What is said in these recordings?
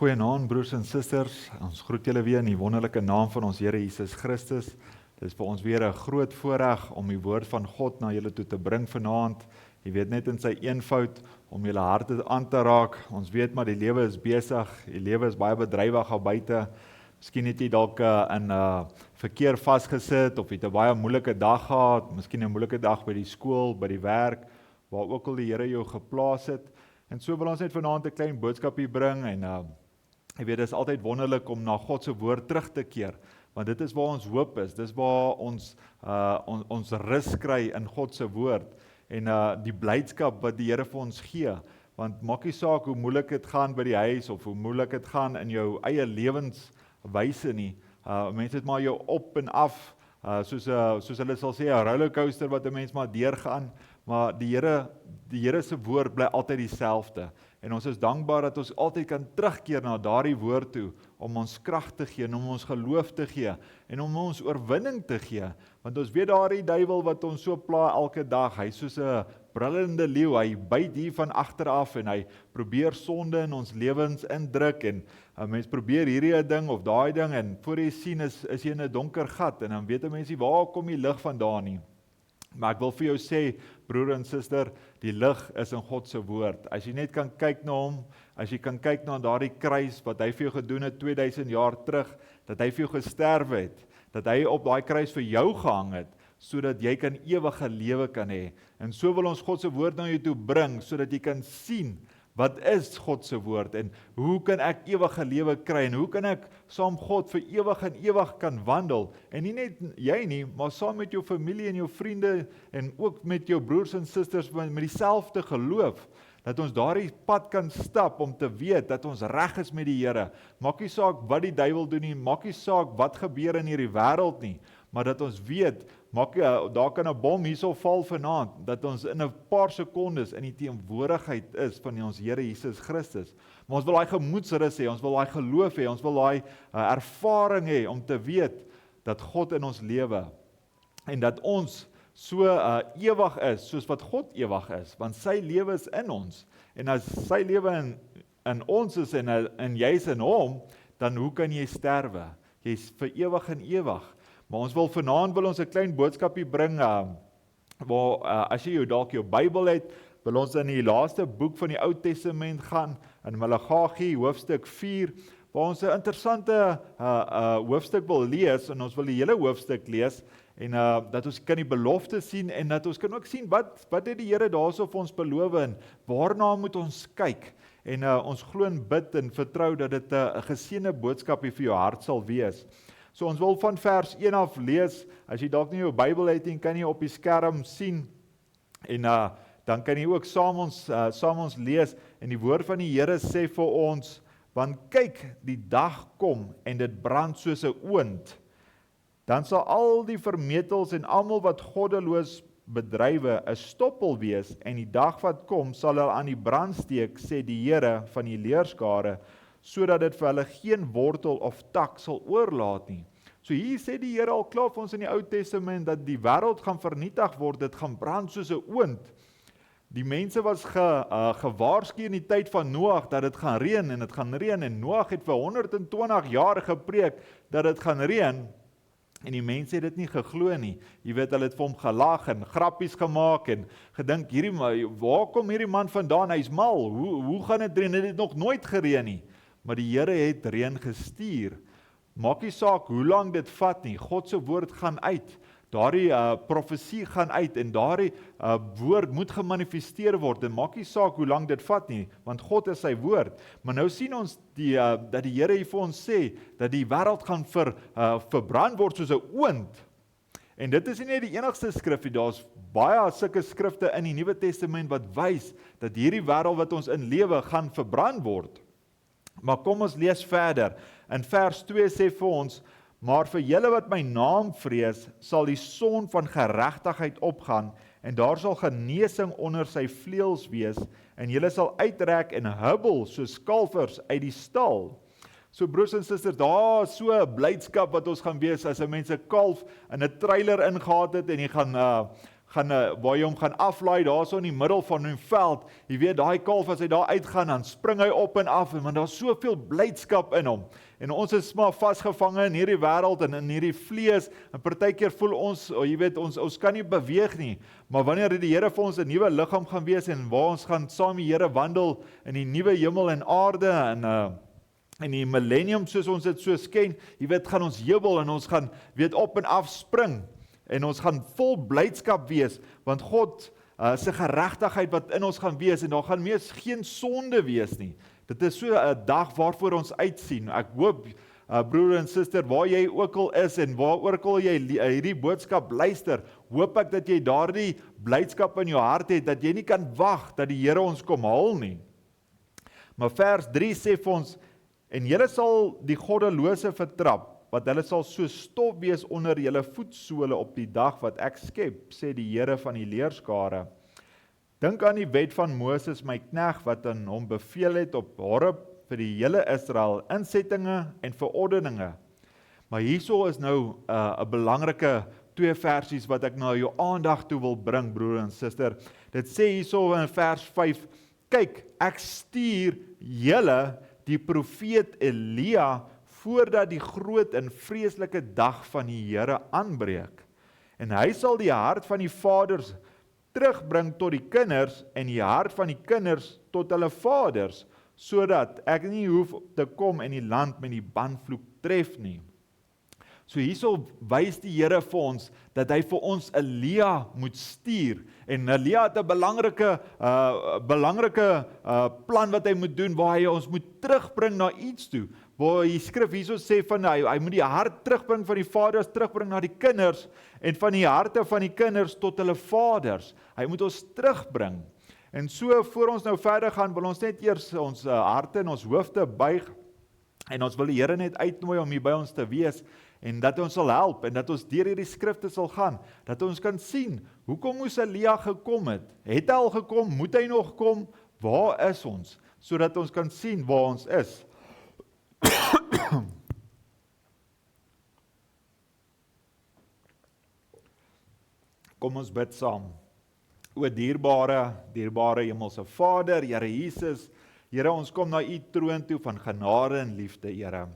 Goeienaand broers en susters, ons groet julle weer in die wonderlike naam van ons Here Jesus Christus. Dit is vir ons weer 'n groot voorreg om die woord van God na julle toe te bring vanaand. Jy weet net in sy eenvoud om julle harte aan te raak. Ons weet maar die lewe is besig, die lewe is baie bedrywig daar buite. Miskien het jy dalk in verkeer vasgesit of het 'n baie moeilike dag gehad, miskien 'n moeilike dag by die skool, by die werk, waar ook al die Here jou geplaas het. En so wil ons net vanaand 'n klein boodskapie bring en jy weet, dit is altyd wonderlik om na God se woord terug te keer, want dit is waar ons hoop is, dit is waar ons rus kry in God se woord, en die blydskap wat die Here vir ons gee, want maak nie saak hoe moeilik dit gaan by die huis, of hoe moeilik dit gaan in jou eie lewenswyse nie, mense het maar jou op en af, soos hulle sal sê, 'n rollercoaster wat 'n mens maar deurgaan, maar die Here se woord bly altyd dieselfde. En ons is dankbaar dat ons altyd kan terugkeer na daardie woord toe, om ons krag te gee, en om ons geloof te gee, en om ons oorwinning te gee. Want ons weet daardie duiwel wat ons so pla elke dag, hy is soos 'n brullende leeu, hy byt hier van agteraf, en hy probeer sonde in ons lewens indruk, en mens probeer hierdie 'n ding of daai ding, en voor jy sien is jy in 'n donker gat, en dan weet 'n mens nie waar kom die lig vandaan nie. Maar ek wil vir jou sê, broer en suster, die lig is in God se woord. As jy net kan kyk na hom, as jy kan kyk na daardie kruis wat hy vir jou gedoen het 2000 jaar terug, dat hy vir jou gesterf het, dat hy op daai kruis vir jou gehang het, sodat jy kan ewige lewe kan hê. En so wil ons God se woord na jou toe bring, sodat jy kan sien, wat is God se woord, en hoe kan ek ewige lewe kry, en hoe kan ek saam God vir ewig en ewig kan wandel, en nie net jy nie, maar saam met jou familie en jou vriende, en ook met jou broers en susters met dieselfde geloof, dat ons daardie pad kan stap om te weet dat ons reg is met die Here. Maak nie saak wat die duiwel doen nie, maak nie saak wat gebeur in hierdie wêreld nie, maar dat ons weet, daar kan 'n bom hierso val vanaand, dat ons in 'n paar sekondes in die teenwoordigheid is van ons Here Jesus Christus. Maar ons wil daai gemoedsrus hê, ons wil daai geloof hê, ons wil daai ervaring hê om te weet dat God in ons lewe, en dat ons so ewig is, soos wat God ewig is, want sy lewe is in ons, en as sy lewe in ons is, en jy is in hom, dan hoe kan jy sterwe? Jy is vir ewig en ewig. Maar ons wil vanaand 'n klein boodskapie bring, waar as jy dalk jou Bybel het, wil ons in die laaste boek van die Ou Testament gaan, in Maleagi hoofstuk 4, waar ons 'n interessante hoofstuk wil lees, en ons wil die hele hoofstuk lees, en dat ons kan die belofte sien, en dat ons kan ook sien, wat het die Here daarso vir ons beloof, en waarna moet ons kyk, en ons glo en bid en vertrou dat dit 'n geseënde boodskapie vir jou hart sal wees. So ons wil van vers 1 af lees, as jy dalk nie jou Bybel het en kan jy op die skerm sien, en dan kan jy ook saam ons lees, en die woord van die Here sê vir ons, want kyk, die dag kom, en dit brand soos 'n oond, dan sal al die vermetels en almal wat goddeloos bedrywe 'n stoppel wees, en die dag wat kom, sal hulle aan die brand steek, sê die Here van die leerskare, sodat dit vir hulle geen wortel of tak sal oorlaat nie. So hier sê die Here al klaar vir ons in die Ou Testament, dat die wêreld gaan vernietig word, dit gaan brand soos 'n oond. Die mense was gewaarsku in die tyd van Noag, dat dit gaan reën, en dit gaan reën, en Noag het vir 120 jaar gepreek, dat dit gaan reën, en die mense het dit nie geglo nie. Jy weet, hulle het vir hom gelag en grappies gemaak en gedink, waar kom hierdie man vandaan? Hy's mal. Hoe gaan dit reën? Dit het nog nooit gereën nie. Maar die Here het reën gestuur. Maak nie saak hoe lank dit vat nie. God se woord gaan uit. Daardie profesie gaan uit, en daardie woord moet gemanifesteer word, en maak nie saak hoe lank dit vat nie, want God is sy woord. Maar nou sien ons dat die Here hier vir ons sê, dat die wêreld gaan verbrand word soos 'n oond. En dit is nie net die enigste skrif nie, daar's baie sulke skrifte in die Nuwe Testament wat wys, dat hierdie wêreld wat ons in lewe gaan verbrand word. Maar kom ons lees verder. In vers 2 sê vir ons, maar vir julle wat my naam vrees, sal die son van geregtigheid opgaan, en daar sal genesing onder sy vleuels wees, en julle sal uitrek en hubbel soos kalvers uit die stal. So broers en susters, daar is so 'n blydskap wat ons gaan wees, as 'n mens 'n kalf in 'n trailer ingehaat het, en jy gaan waar jy hom gaan aflaai, daar so in die middel van 'n veld. Jy weet, daai kalf as hy daar uitgaan, dan spring hy op en af, want daar's soveel blydskap in hom. En ons is maar vasgevange in hierdie wêreld en in hierdie vlees, en partykeer voel ons, jy weet, ons kan nie beweeg nie, maar wanneer die Here vir ons 'n nuwe liggaam gaan wees, en waar ons gaan saam met die Here wandel in die nuwe hemel en aarde, en die millennium, soos ons dit so ken, jy weet, gaan ons jubel, en ons gaan, weet, op en af spring, en ons gaan vol blydskap wees, want God se geregtigheid wat in ons gaan wees, en daar gaan mees geen sonde wees nie. Dit is so 'n dag waarvoor ons uitsien. Ek hoop, broer en suster, waar jy ook al is, en waar ook al jy hierdie boodskap luister, hoop ek dat jy daardie blydskap in jou hart het, dat jy nie kan wag dat die Here ons kom haal nie. Maar vers 3 sê vir ons, en julle sal die goddelose vertrap, want hulle sal so stof wees onder julle voetsole op die dag wat ek skep, sê die Here van die leerskare. Dink aan die wet van Moses, my knegt, wat aan hom beveel het op Horeb vir die hele Israel, insettinge en verordeninge. Maar hierso is nou 'n belangrike 2 versies wat ek nou jou aandag toe wil bring, broer en suster. Dit sê hierso in vers 5, kyk, ek stuur julle die profeet Elia voordat die groot en vreeslike dag van die Here aanbreek. En hy sal die hart van die vaders terugbring tot die kinders en die hart van die kinders tot hulle vaders, sodat ek nie hoef te kom en die land met die banvloek tref nie. So hierso wys die Here vir ons dat hy vir ons Elia moet stuur, en Elia het 'n belangrike plan wat hy moet doen, waar hy ons moet terugbring na iets toe, waar die skrif hierso sê van hy moet die hart terugbring van die vaders, terugbring na die kinders, en van die harte van die kinders tot hulle vaders. Hy moet ons terugbring. En so, voor ons nou verder gaan, wil ons net eers ons harte en ons hoofde buig, en ons wil die Here net uitnooi om hier by ons te wees, en dat hy ons sal help, en dat ons deur hierdie skrifte sal gaan, dat ons kan sien, hoekom moes Elia gekom het? Het hy al gekom? Moet hy nog kom? Waar is ons? Sodat ons kan sien waar ons is. Kom ons bid saam. O dierbare hemelse Vader, Here Jesus, Here, ons kom na u troon toe van genade en liefde, Here.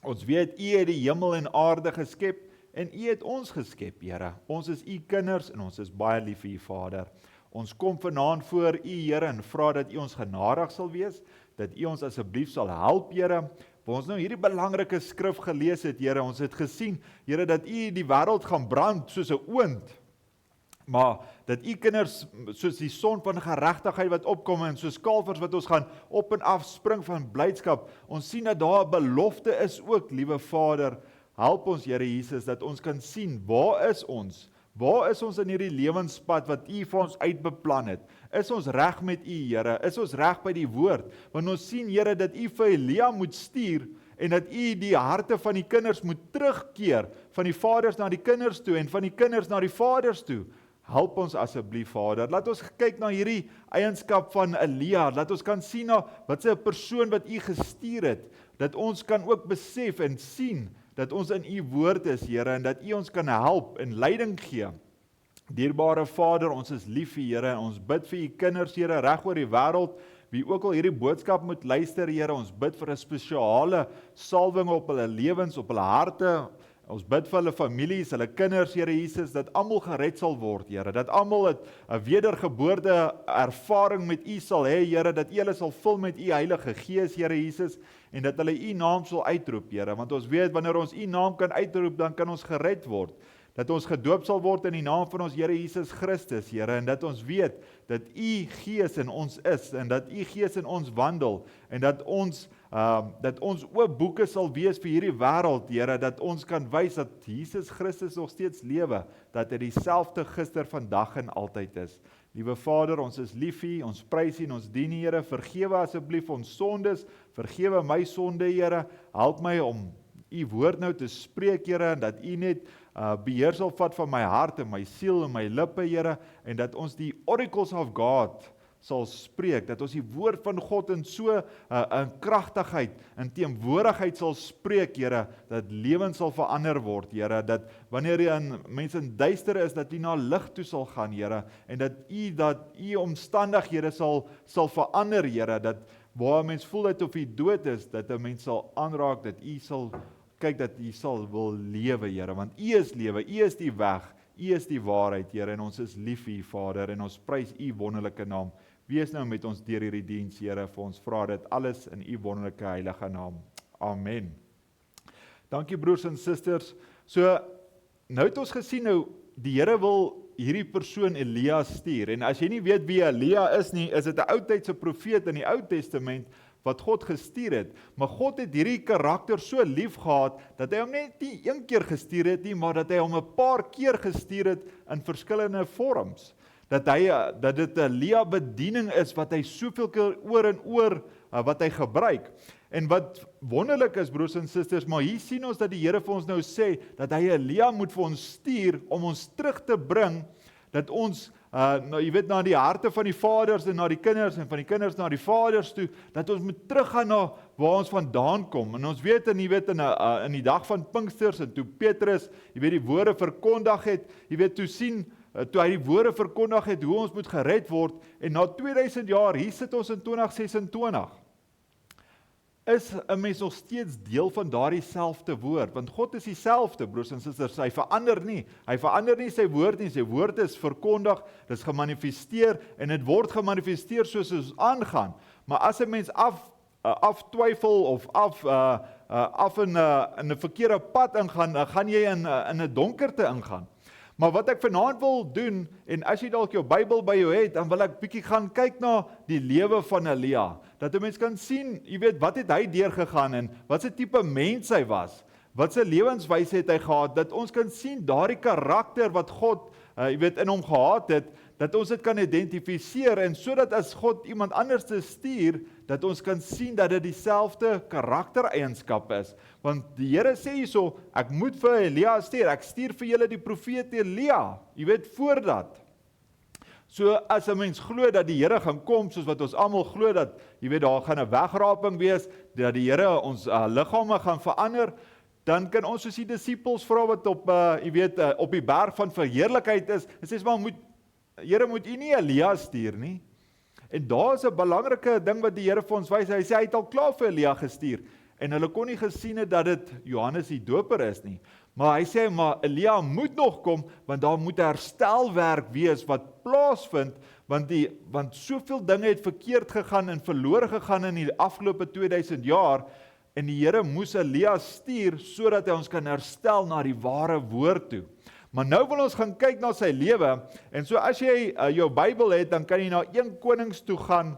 Ons weet, u het die hemel en aarde geskep, en u het ons geskep, Here. Ons is u kinders, en ons is baie lief vir u, Vader. Ons kom vanaand voor u, Here, en vra dat u ons genadig sal wees, dat u ons asseblief sal help, Here, waar ons nou hierdie belangrike skrif gelees het, Here. Ons het gesien, Here, dat u die wêreld gaan brand soos 'n oond, maar dat u kinders, soos die son van geregtigheid wat opkom, en soos kalvers wat ons gaan op en af spring van blydskap, ons sien dat daar 'n belofte is ook, liewe Vader. Help ons, Here Jesus, dat ons kan sien, waar is ons? Waar is ons in hierdie lewenspad wat u vir ons uitbeplan het? Is ons reg met u, Here? Is ons reg by die woord? Want ons sien, Here, dat u vir Elia moet stuur, en dat u die harte van die kinders moet terugkeer, van die vaders na die kinders toe, en van die kinders na die vaders toe. Help ons asseblief, Vader. Laat ons kyk na hierdie eienskap van Elia. Laat ons kan sien na wat 'n persoon wat u gestuur het. Dat ons kan ook besef en sien dat ons in u woord is, Here, en dat u ons kan help en leiding gee. Dierbare Vader, ons is lief vir Here, en ons bid vir u kinders, Here, reg oor die wêreld, wie ook al hierdie boodskap moet luister, Here. Ons bid vir 'n spesiale salwing op hulle lewens, op hulle harte. Ons bid vir hulle families, hulle kinders, Here Jesus, dat almal gered sal word, Here, dat almal 'n wedergeboorte ervaring met u sal hê, Here, dat u hulle sal vul met u Heilige Gees, Here Jesus, en dat hulle u naam sal uitroep, Here, want ons weet, wanneer ons u naam kan uitroep, dan kan ons gered word, dat ons gedoop sal word in die naam van ons Here Jesus Christus, Here, en dat ons weet, dat u Gees in ons is, en dat u Gees in ons wandel, en dat ons oop boeke sal wees vir hierdie wêreld, Here, dat ons kan wys dat Jesus Christus nog steeds lewe, dat hy dieselfde gister, vandag en altyd is. Liewe Vader, ons is lief vir u, ons prys u en ons dien u, Here, vergewe asseblief ons sondes, vergewe my sonde, Here, help my om u woord nou te spreek, Here, en dat u net beheer sal vat van my hart en my siel en my lippe, Here, en dat ons die oracles of God sal spreek, dat ons die woord van God in so in kragtigheid, in teenwoordigheid sal spreek, Here, dat lewens sal verander word, Here, dat wanneer mense in duister is, dat U na lig toe sal gaan, Here, en dat U omstandighede sal verander, Here, dat waar 'n mens voel dat of U dood is, dat 'n mens sal aanraak, dat U sal kyk dat U sal wil lewe, Here, want U is lewe, U is die weg, U is die waarheid, Here, en ons is lief vir U, Vader, en ons prys U wonderlike naam. Wees nou met ons deur hierdie diens, Here, vir ons vra dit alles in U wonderlike heilige naam. Amen. Dankie broers en susters. So, nou het ons gesien nou, die Here wil hierdie persoon Elia stuur, en as jy nie weet wie Elia is nie, is dit 'n oudtydse profeet in die Ou Testament, wat God gestuur het, maar God het hierdie karakter so lief gehad, dat hy hom net nie een keer gestuur het nie, maar dat hy hom 'n paar keer gestuur het in verskillende vorms, dat dit 'n Elia bediening is, wat hy soveel keer oor en oor, wat hy gebruik, en wat wonderlik is, broers en susters, maar hier sien ons dat die Here vir ons nou sê, dat hy Elia moet vir ons stuur, om ons terug te bring, dat ons, jy weet, na die harte van die vaders en na die kinders, en van die kinders na die vaders toe, dat ons moet teruggaan na waar ons vandaan kom, en ons weet, in die dag van Pinksters, en toe Petrus, jy weet, die woorde verkondig het, jy weet, toe hy die woorde verkondig het, hoe ons moet gered word, en na 2000 jaar, hier sit ons in 2026, is 'n mens nog steeds deel van daardie selfde woord, want God is dieselfde, broers en susters, hy verander nie sy woord is verkondig, dit is gemanifesteer, en dit word gemanifesteer soos ons aangaan, maar as 'n mens aftwyfel, of af in 'n verkeerde pad ingaan, dan gaan jy in 'n donkerte ingaan. Maar wat ek vanaand wil doen, en as jy dalk jou Bybel by jou het, dan wil ek bietjie gaan kyk na die lewe van Elia, dat 'n mens kan sien, jy weet, wat het hy deurgegaan, en wat se tipe mens hy was, wat se lewenswyse het hy gehad, dat ons kan sien, daardie karakter wat God, jy weet, in hom gehad het, dat ons dit kan identifiseer, en sodat as God iemand anders te stuur, dat ons kan sien dat dit dieselfde karaktereienskap is, want die Here sê hierso, ek moet vir Elia stuur, ek stuur vir julle die profeet Elia, jy weet, voordat. So as 'n mens glo dat die Here gaan kom, soos wat ons almal glo dat, jy weet, daar gaan 'n wegraping wees, dat die Here ons liggame gaan verander, dan kan ons soos die disippels vra wat op, jy weet, op die berg van verheerlikheid is, en sê, maar Here, moet U nie Elia stuur nie? En daar is 'n belangrike ding wat die Here vir ons wys, hy sê, hy het al klaar vir Elia gestuur, en hulle kon nie gesien het dat dit Johannes die Doper is nie, maar hy sê, maar Elia moet nog kom, want daar moet herstelwerk wees wat plaasvind, want soveel dinge het verkeerd gegaan en verlore gegaan in die afgelope 2000 jaar, en die Here moes Elia stuur, sodat hy ons kan herstel na die ware woord toe. Maar nou wil ons gaan kyk na sy lewe, en so as jy jou Bybel het, dan kan jy na 1 Konings toe gaan,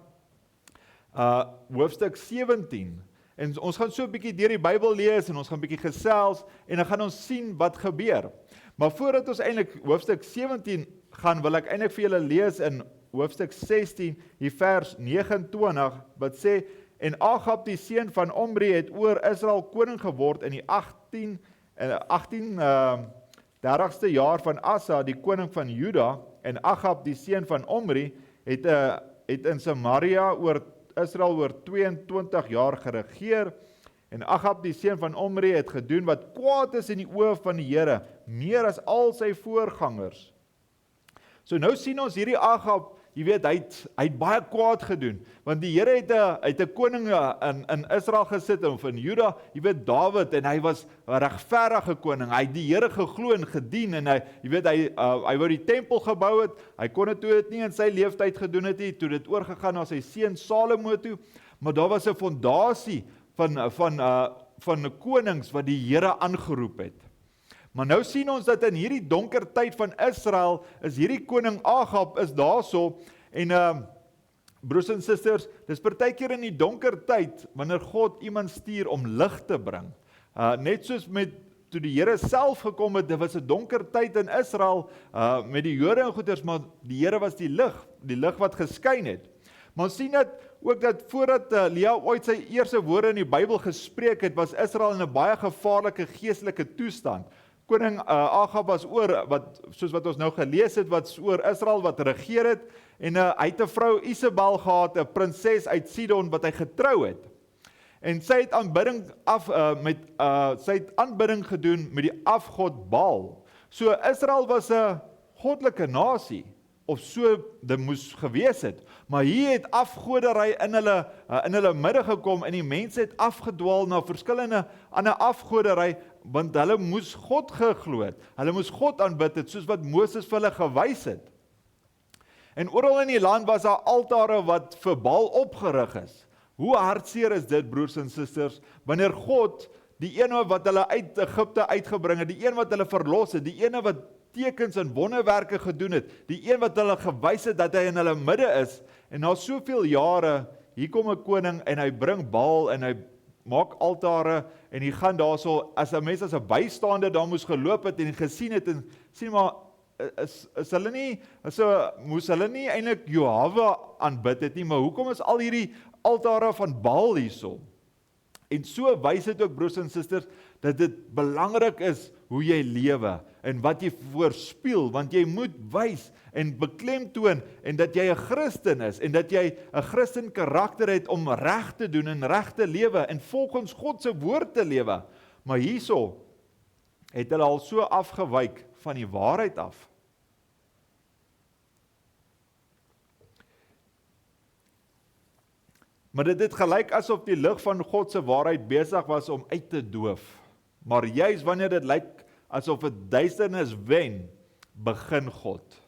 hoofstuk 17, en ons gaan so 'n bietjie deur die Bybel lees, en ons gaan 'n bietjie gesels, en dan gaan ons sien wat gebeur. Maar voordat ons eintlik hoofstuk 17 gaan, wil ek eintlik vir julle lees in hoofstuk 16, die vers 29, wat sê, en Agab die seun van Omri het oor Israel koning geword in die 30ste jaar van Asa, die koning van Juda, en Agab die seun van Omri het in Samaria oor Israel oor 22 jaar geregeer, en Agab die seun van Omri het gedoen wat kwaad is in die oë van die Here, meer as al sy voorgangers. So nou sien ons hierdie Agab, jy weet, hy het baie kwaad gedoen, want die Here het 'n koning in Israel gesit, of in Juda, jy weet, Dawid, en hy was 'n regverdige koning, hy het die Here geglo en gedien, en hy wou die tempel gebou het, hy kon dit nie in sy leeftyd gedoen het nie, toe dit oorgegaan na sy seun Salomo toe, maar daar was 'n fondasie van konings wat die Here aangeroep het. Maar nou sien ons dat in hierdie donker tyd van Israel, is hierdie koning Agab is daarso, en broers en susters, dis partykeer in die donker tyd, wanneer God iemand stuur om lig te bring. Net soos toe die Here self gekom het, dit was 'n donker tyd in Israel, met die Jode en goeders, maar die Here was die lig wat geskyn het. Maar ons sien ook dat voordat Elia ooit sy eerste woorde in die Bybel gespreek het, was Israel in 'n baie gevaarlike geestelike toestand. koning Agab was oor, soos wat ons nou gelees het, wat oor Israel wat regeer het, en hy het 'n vrou Isabel gehad, 'n prinses uit Sidon wat hy getrou het. En sy het aanbidding sy het aanbidding gedoen met die afgod Baal. So Israel was 'n goddelike nasie, of so dit moes gewees het. Maar hier het afgodery in hulle midde gekom en die mense het afgedwaal na verskillende ander afgodery, want hulle moes God geglo het. Hulle moes God aanbid het, soos wat Moses vir hulle gewys het. En oral in die land was daar altare wat vir Baal opgerig is. Hoe hartseer is dit, broers en susters, wanneer God, die ene wat hulle uit Egipte uitgebring het, die een wat hulle verlos het, die ene wat tekens en wonderwerke gedoen het, die een wat hulle gewys het dat hy in hulle midde is, en na soveel jare, hier kom 'n koning en hy bring Baal en hy maak altare en hy gaan daarso, as 'n mens as 'n bystander daar moes geloop het en gesien het en sien maar, moes hulle nie eintlik Jahwe aanbid het nie, maar hoekom is al hierdie altare van Baal hierso? En so wys dit ook, broers en susters, dat dit belangrik is hoe jy lewe en wat jy voorspeel, want jy moet wys en beklemtoon en dat jy 'n Christen is en dat jy 'n Christen karakter het om reg te doen en reg te lewe en volgens God se woord te lewe. Maar hierso het hulle al so afgewyk van die waarheid af. Maar dit het gelyk asof die lig van God se waarheid besig was om uit te doof. Maar juis wanneer dit lyk asof dit duisternis wen, begin God.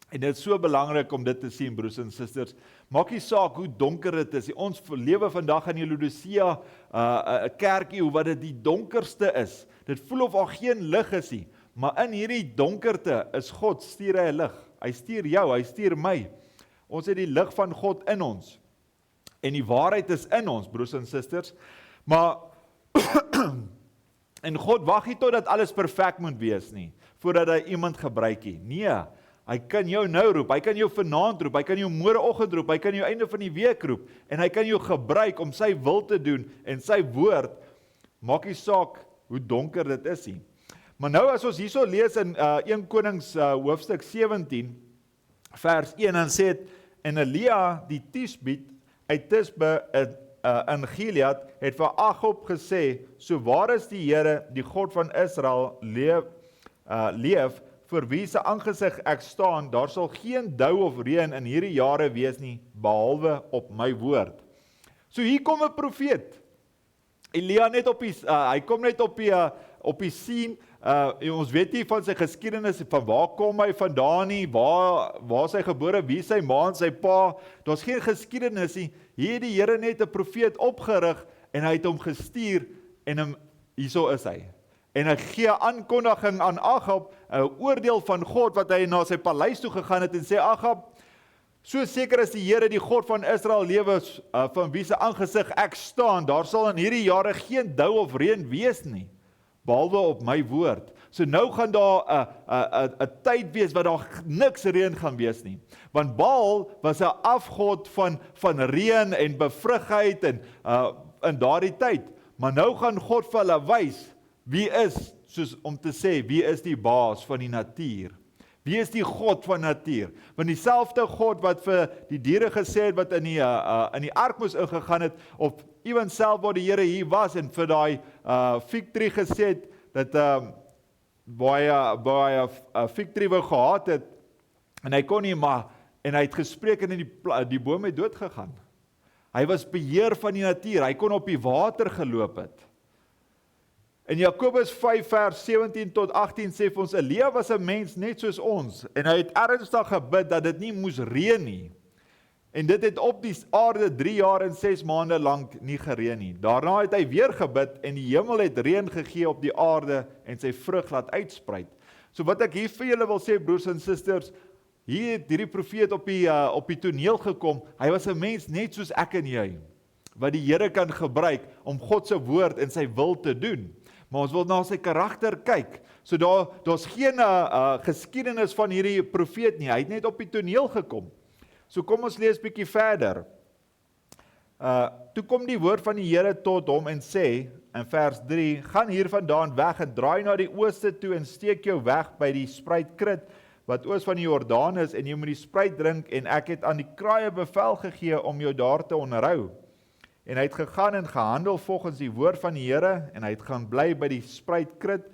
En dit is so belangrik om dit te sien, broers en susters. Maak nie saak hoe donker dit is. Ons lewe vandag in die Laodicea 'n kerkie, hoe wat dit die donkerste is. Dit voel of daar geen lig is nie. Maar in hierdie donkerte is God, stuur hy 'n lig. Hy stuur jou, hy stuur my. Ons het die lig van God in ons. En die waarheid is in ons, broers en susters. Maar en God wag nie totdat alles perfek moet wees nie, voordat hy iemand gebruik nie. Nee, hy kan jou nou roep, hy kan jou vanaand roep, hy kan jou môreoggend roep, hy kan jou einde van die week roep, en hy kan jou gebruik om sy wil te doen, en sy woord, maak nie saak hoe donker dit is nie. Maar nou as ons hierso lees in 1 Konings hoofstuk 17, vers 1, dan sê het, en Elia die Tisbiet uit Tisbe in Gilead het vir Agab gesê, so waar is die Here, die God van Israel, leef, vir wie se aangesig ek staan, daar sal geen dou of reën in hierdie jare wees nie, behalwe op my woord. So hier kom 'n profeet. Elia net hy kom net op die scene. Ons weet nie van sy geskiedenis, van waar kom hy vandaan nie, waar sy gebore, wie sy ma en sy pa, daar's geen geskiedenis nie. Hier het die Here net 'n profeet opgerig, en hy het hom gestuur, en hierso is hy. En hy gee aankondiging aan Agab, 'n oordeel van God, wat hy na sy paleis toe gegaan het, en sê, Agab, so seker as die Here, die God van Israel lewe, van wie se aangesig ek staan, daar sal in hierdie jare geen dou of reën wees nie, behalwe op my woord. So nou gaan daar 'n tyd wees wat daar niks reën gaan wees nie. Want Baal was 'n afgod van reën en bevrugheid en in daardie tyd. Maar nou gaan God vir hulle wys wie is, soos om te sê, wie is die baas van die natuur? Wie is die God van natuur? Want dieselfde God wat vir die diere gesê het wat in die ark moes ingegaan het, of iemand self waar die Here hier was en vir daai figtree gesê het dat waar hy 'n figtree wou gehad het en hy kon nie maar en hy het gespreek en die boom het dood gegaan. Hy was beheer van die natuur, hy kon op die water geloop het. In Jakobus 5 vers 17 tot 18 sê vir ons, Elia was 'n mens net soos ons, en hy het ernstig gebid dat dit nie moes reën nie. En dit het op die aarde 3 jaar en 6 maande lank nie gereën nie. Daarna het hy weer gebid, en die hemel het reën gegee op die aarde, en sy vrug laat uitspruit. So wat ek hier vir julle wil sê, broers en susters, hier het hierdie profeet op die toneel gekom. Hy was 'n mens net soos ek en jy, wat die Here kan gebruik om God se woord en sy wil te doen. Maar ons wil na sy karakter kyk. So daar's geen geskiedenis van hierdie profeet nie. Hy het net op die toneel gekom. So kom ons lees bietjie verder. Toe kom die woord van die Here tot hom en sê, in vers 3, gaan hiervandaan weg en draai na die ooste toe en steek jou weg by die spruit Krit, wat oos van die Jordaan is, en jy moet die spruit drink, en ek het aan die kraaie bevel gegee om jou daar te onderhou. En hy het gegaan en gehandel volgens die woord van die Here, en hy het gaan bly by die spruit Krit,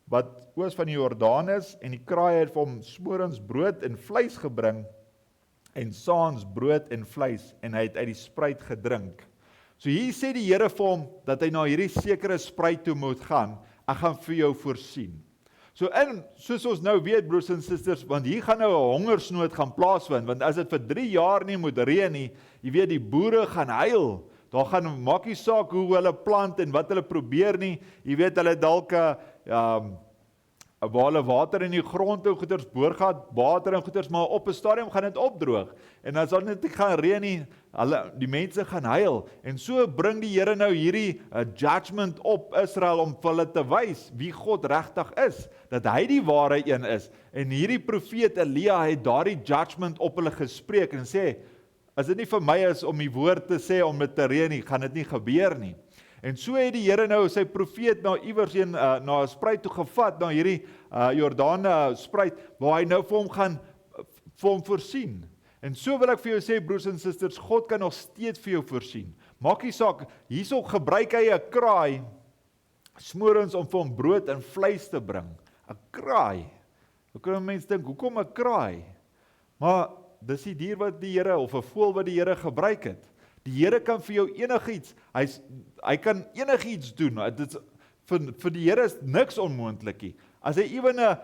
wat oos van die Jordaan is, en die kraaie het vir hom smorens brood en vleis gebring, en saans brood en vleis, en hy het uit die spruit gedrink. So hier sê die Here vir hom, dat hy na hierdie sekere spruit toe moet gaan, ek gaan vir jou voorsien. Soos ons nou weet, broers en susters, want hier gaan nou 'n hongersnood gaan plaasvind, want as dit vir 3 jaar nie moet reën nie, jy weet die boere gaan huil, daar gaan maak nie saak hoe hulle plant en wat hulle probeer nie, jy weet hulle dalk waar hulle water in die grond en goeders boor gehad, water en goeders, maar op 'n stadium gaan dit opdroog, en as dit net gaan reën nie, die mense gaan huil, en so bring die Here nou hierdie judgment op Israel, om vir hulle te wys wie God regtig is, dat hy die ware een is, en hierdie profeet Elia het daardie judgment op hulle gespreek, en sê, as dit nie vir my is om die woord te sê, om dit te reën nie, gaan dit nie gebeur nie. En so het die Here nou sy profeet na iewers na 'n spruit toe gevat, na hierdie Jordaan spruit, waar hy nou vir hom voorsien. En so wil ek vir jou sê, broers en susters, God kan nog steeds vir jou voorsien. Maak nie saak, hierso gebruik hy 'n kraai, smorens om vir hom brood en vleis te bring. 'n Kraai. Hoe kan 'n mens dink, hoekom 'n kraai? Maar dis die dier wat die Here, of 'n voël wat die Here gebruik het. Die Here kan vir jou enigiets, hy kan enigiets doen. Vir die Here is niks onmoontlik nie. As hy ewen 'n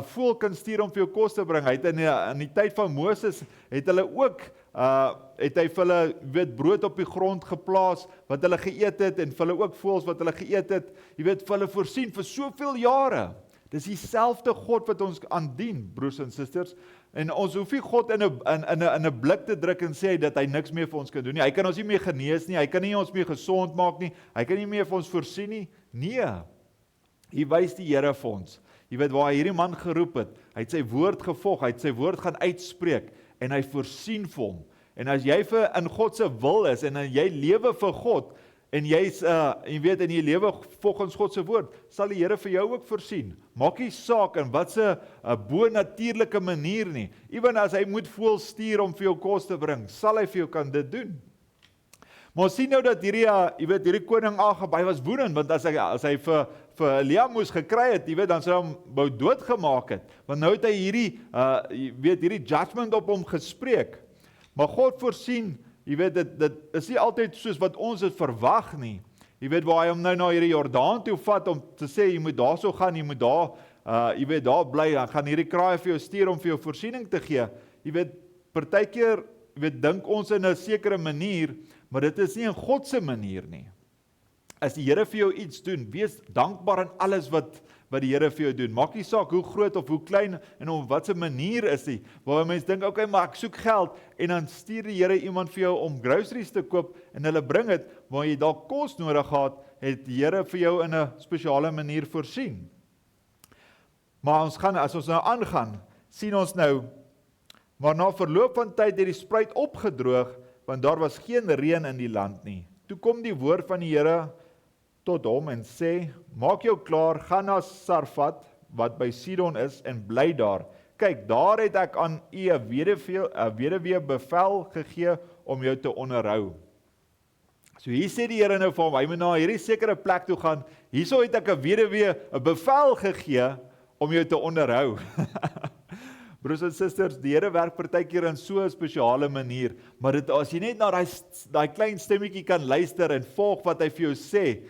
voël kan stuur om vir jou kos te bring, hy het in die tyd van Moses, het hulle ook, het hy vir hulle brood op die grond geplaas, wat hulle geëet het, en vir hulle ook voëls wat hulle geëet het, vir hulle voorsien vir soveel jare. Dis dieselfde God wat ons aandien, broers en susters, en ons hoef nie God in 'n blik te druk en sê dat hy niks meer vir ons kan doen nie. Hy kan ons nie meer genees nie, hy kan nie ons meer gesond maak nie, hy kan nie meer vir ons voorsien nie. Nee, hier wys die Here vir ons. Jy weet waar hy hierdie man geroep het, hy het sy woord gevolg, hy het sy woord gaan uitspreek, en hy voorsien vir hom. En as jy in God se wil is, en jy lewe vir God, en jy weet, en jy lewe volgens God se woord, sal die Here vir jou ook voorsien. Maak nie saak in wat se bo-natuurlike manier nie. Ewen as hy moet voël stuur om vir jou kos te bring, sal hy vir jou kan dit doen. Maar ons sien nou dat hierdie koning Agab, hy was woedend, want as hy vir Elia moes gekry het, dan sou hy hom wou doodgemaak het, want nou het hy hierdie judgment op hom gespreek. Maar God voorsien, dit is nie altyd soos wat ons het verwag nie. Waar hy hom nou na hierdie Jordaan toe vat, om te sê, jy moet daar so gaan, jy moet daar, daar bly, dan gaan hierdie kraai vir jou stuur om vir jou voorsiening te gee. Partykeer, dink ons in 'n sekere manier, maar dit is nie in God se manier nie. As die Here vir jou iets doen, wees dankbaar in alles wat die Here vir jou doen. Maak nie saak hoe groot of hoe klein en op wat 'n manier is nie, waar mense dink, okay, maar ek soek geld, en dan stuur die Here iemand vir jou om groceries te koop, en hulle bring dit, waar jy dalk kos nodig gehad, het die Here vir jou in 'n spesiale manier voorsien. Maar as ons nou aangaan, sien ons nou, maar na verloop van tyd het die spruit opgedroog, want daar was geen reën in die land nie. Toe kom die woord van die Here tot hom en sê, maak jou klaar, gaan na Sarfat, wat by Sidon is, en bly daar. Kyk, daar het ek aan u 'n weduwee bevel gegee om jou te onderhou. So hier sê die Here nou vir hom, hy moet na hierdie sekere plek toe gaan, hierso het ek 'n weduwee 'n bevel gegee om jou te onderhou. Broers en susters, die Here werk partykeer in so 'n spesiale manier, maar as jy net na daai klein stemmetjie kan luister en volg wat hy vir jou sê,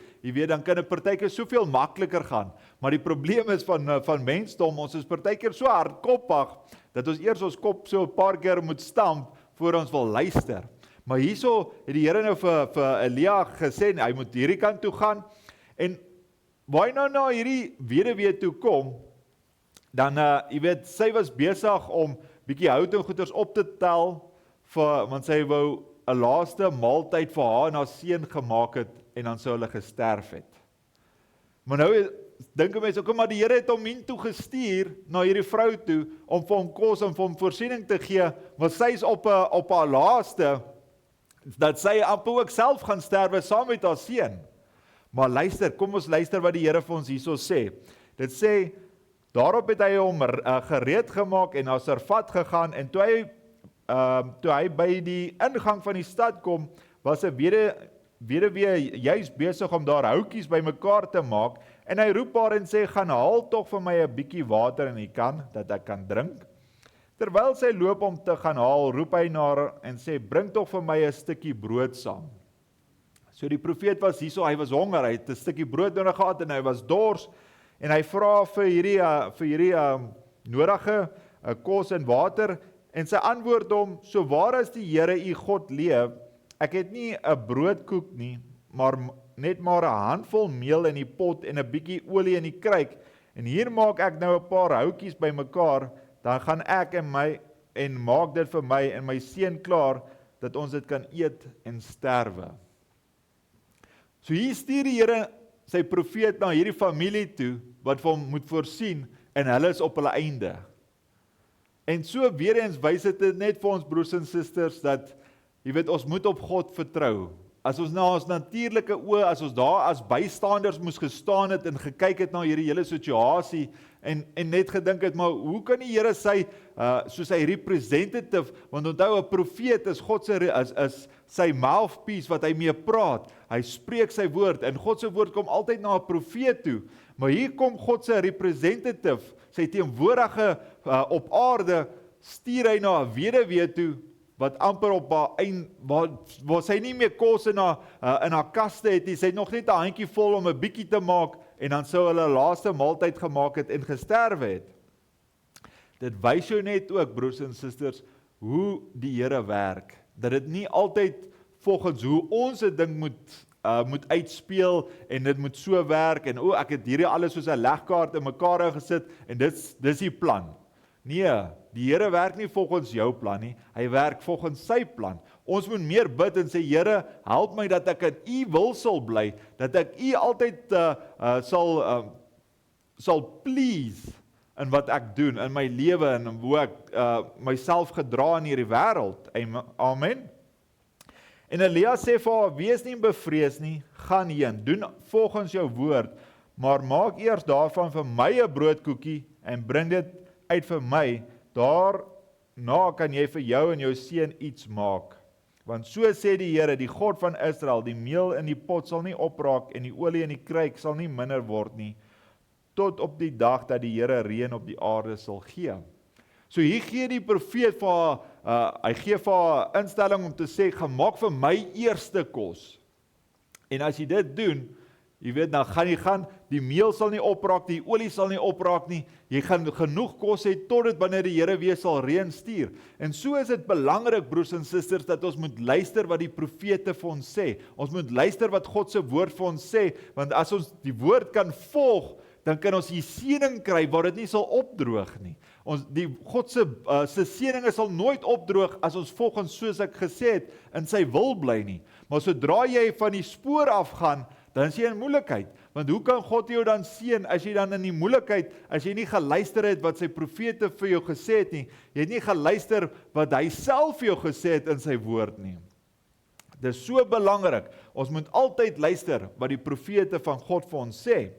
dan kan dit partykeer soveel makliker gaan. Maar die probleem is van mensdom, ons is partykeer so hardkoppig, dat ons eers ons kop so 'n paar keer moet stamp, voor ons wil luister. Maar hierso het die Here nou vir Elia gesê, hy moet hierdie kant toe gaan, en waar hy nou na hierdie weduwee toe kom, dan, sy was besig om bietjie hout en goeders op te tel, want sy wou 'n laaste maaltyd vir haar en haar seun gemaak het, en dan sou hulle gesterf het. Maar nou dink mense, okay, maar die Here het hom hiertoe gestuur, na hierdie vrou toe, om vir hom kos en vir hom voorsiening te gee, want sy is op haar laaste, dat sy amper ook self gaan sterwe saam met haar seun. Maar luister, kom ons luister wat die Here vir ons hierso sê. Dit sê, daarop het hy hom gereed gemaak en na Sarfat gegaan, en toe hy by die ingang van die stad kom, was 'n weduwee juist besig om daar houtjies bymekaar te maak, en hy roep haar en sê, gaan haal tog vir my 'n bietjie water in die kan, dat ek kan drink. Terwyl sy loop om te gaan haal, roep hy na haar en sê, bring tog vir my 'n stukkie brood saam. So die profeet was hierso, hy was honger, hy het 'n stukkie brood nodig gehad en hy was dors, en hy vra vir hierdie nodige kos en water, en sy antwoord hom, so waar as die Here u God leef, ek het nie 'n broodkoek nie, maar net maar 'n handvol meel in die pot en 'n bietjie olie in die kruik, en hier maak ek nou 'n paar houtjies bymekaar, dan gaan ek en maak dit vir my en my seun klaar, dat ons dit kan eet en sterwe. So hier stuur die Here sy profeet na hierdie familie toe, wat vir hom moet voorsien, en hulle is op hulle einde. En so weer eens wys dit net vir ons broers en susters, dat, jy weet, ons moet op God vertrou. As ons na ons natuurlike oë, as ons daar as bystanders moes gestaan het, en gekyk het na hierdie hele situasie, en net gedink het, maar hoe kan die Here soos hy representative, want onthou, 'n profeet is God is sy mouthpiece wat hy mee praat, hy spreek sy woord, en God se woord kom altyd na 'n profeet toe, maar hier kom God se representative, sy teenwoordige op aarde, stuur hy na 'n weduwee toe, wat amper op haar eind, waar sy nie meer kos in haar kaste het nie, sy het nog net 'n handjie vol om 'n bietjie te maak, en dan sou hulle laaste maaltyd gemaak het en gesterwe het. Dit wys jou net ook, broers en susters, hoe die Here werk, dat dit nie altyd volgens hoe ons 'n ding moet uitspeel, en dit moet so werk, en ek het hierdie alles soos 'n legkaart in mekaar gesit, en dis die plan. Nee, die Here werk nie volgens jou plan nie, hy werk volgens sy plan. Ons moet meer bid en sê, Here, help my dat ek in u wil sal bly, dat ek u altyd sal please in wat ek doen, in my lewe, en hoe ek myself gedra in hierdie wêreld. Amen. En Elia sê vir haar, wees nie bevrees nie, gaan heen, doen volgens jou woord, maar maak eers daarvan vir my 'n broodkoekie, en bring dit uit vir my, daarna kan jy vir jou en jou seun iets maak. Want so sê die Here, die God van Israel, die meel in die pot sal nie opraak, en die olie in die kruik sal nie minder word nie, tot op die dag dat die Here reën op die aarde sal gee. So hier gee die profeet vir haar, hy gee vir haar instelling om te sê, gemaak vir my eerste kos. En as jy dit doen, jy weet, dan gaan die meel sal nie opraak, die olie sal nie opraak nie, jy gaan genoeg kos hê, tot dit wanneer die Here weer sal reën stuur. En so is dit belangrik, broers en susters, dat ons moet luister wat die profete vir ons sê. Ons moet luister wat God se woord vir ons sê, want as ons die woord kan volg, dan kan ons die seëning kry waar dit nie sal opdroog nie. God se seëninge sal nooit opdroog as ons volgens, soos ek gesê het, in sy wil bly nie. Maar sodra jy van die spoor afgaan, dan is jy in moeilikheid. Want hoe kan God jou dan seën as jy dan in die moeilikheid, as jy nie geluister het wat sy profete vir jou gesê het nie, jy het nie geluister wat hy self vir jou gesê het in sy woord nie. Dit is so belangrik, ons moet altyd luister wat die profete van God vir ons sê.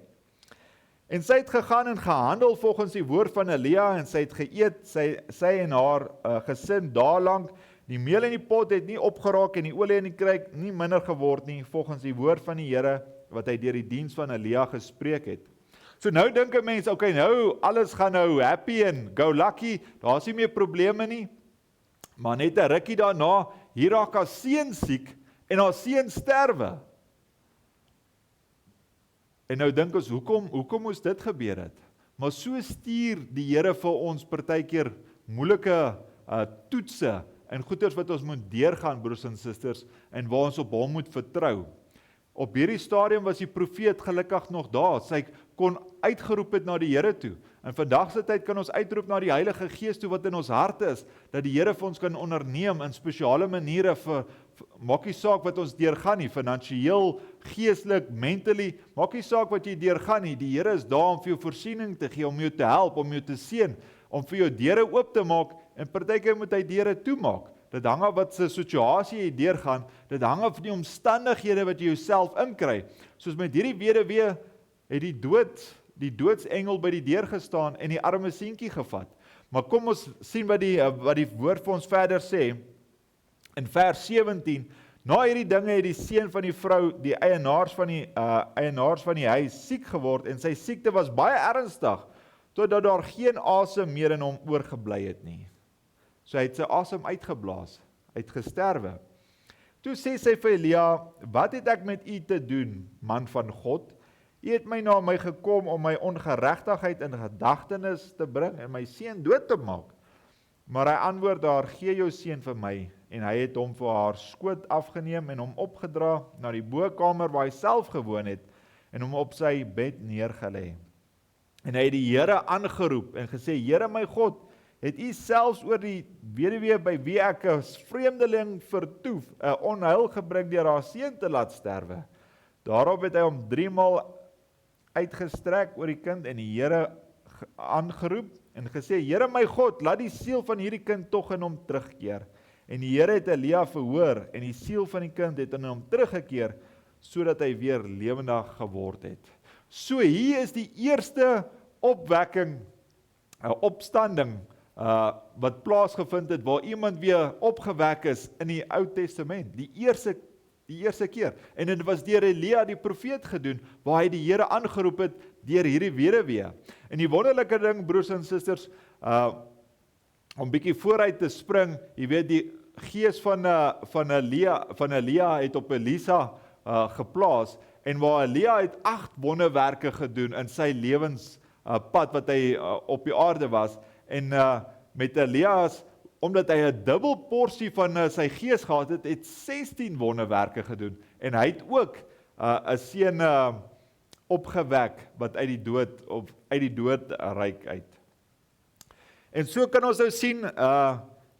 En sy het gegaan en gehandel volgens die woord van Elia, en sy het geëet, sy en haar gesin daarlang. Die meel in die pot het nie opgeraak, en die olie in die kruik nie minder geword nie, volgens die woord van die Here, wat hy deur die diens van Elia gespreek het. So nou dink 'n mens, okay, nou alles gaan nou happy en go lucky, daar is nie meer probleme nie. Maar net 'n rukkie daarna, hier raak haar seun siek, en haar seun sterwe. En nou dink ons, hoekom moes dit gebeur het? Maar so stuur die Here vir ons partykeer moeilike toetse en goeders wat ons moet deurgaan, broers en susters, en waar ons op hom moet vertrou. Op hierdie stadium was die profeet gelukkig nog daar, sy kon uitgeroep het na die Here toe. In vandag se tyd kan ons uitroep na die Heilige Gees toe wat in ons harte is, dat die Here vir ons kan onderneem in spesiale maniere maak nie saak wat ons deurgaan nie, finansiëel, geestelik, mentally, maak nie saak wat jy deurgaan nie, die Here is daar om vir jou voorsiening te gee, om jou te help, om jou te seën, om vir jou deure oop te maak, en partykeer moet hy deure toemaak, dit hang af wat se situasie jy deurgaan, dit hang af die omstandighede wat jy jouself inkry. Soos met hierdie weduwee het die doodsengel by die deur gestaan en die arme seentjie gevat. Maar kom ons sien wat die woord vir ons verder sê. In vers 17, na hierdie dinge het die seun van die vrou, die eienaars van die huis, siek geword en sy siekte was baie ernstig, totdat daar geen asem meer in hom oorgebly het nie. So hy het sy asem uitgeblaas, uitgesterwe. Toe sê sy vir Elia, wat het ek met u te doen, man van God? U het na my gekom om my ongeregtigheid in gedagtenis te bring en my seun dood te maak. Maar hy antwoord haar, gee jou seun vir my. En hy het hom vir haar skoot afgeneem en hom opgedra na die bokkamer waar hy self gewoon het en hom op sy bed neergelê. En hy het die Here aangeroep en gesê, Here my God, het u selfs oor die weduwee by wie ek as vreemdeling vertoef, 'n onheil gebring deur haar seun te laat sterwe. Daarop het hy hom 3 maal uitgestrek oor die kind en die Here aangeroep en gesê, Here my God, laat die siel van hierdie kind tog in hom terugkeer. En die Here het Elia verhoor en die siel van die kind het in hom teruggekeer, sodat hy weer lewendig geword het. So hier is die eerste opwekking, opstanding, wat plaasgevind het, waar iemand weer opgewek is in die Ou Testament, die eerste keer. En dit was deur Elia die profeet gedoen, waar hy die Here aangeroep het, deur hierdie weduwee. En die wonderlike ding, broers en susters, om bietjie vooruit te spring, jy weet die gees van Elia het op Elisa geplaas, en waar Elia het 8 wonderwerke gedoen in sy lewenspad wat hy op die aarde was, en met Elias, omdat hy 'n dubbel porsie van sy gees gehad het, het 16 wonderwerke gedoen, en hy het ook 'n seun opgewek, wat uit die doodryk uit. En so kan ons nou sien,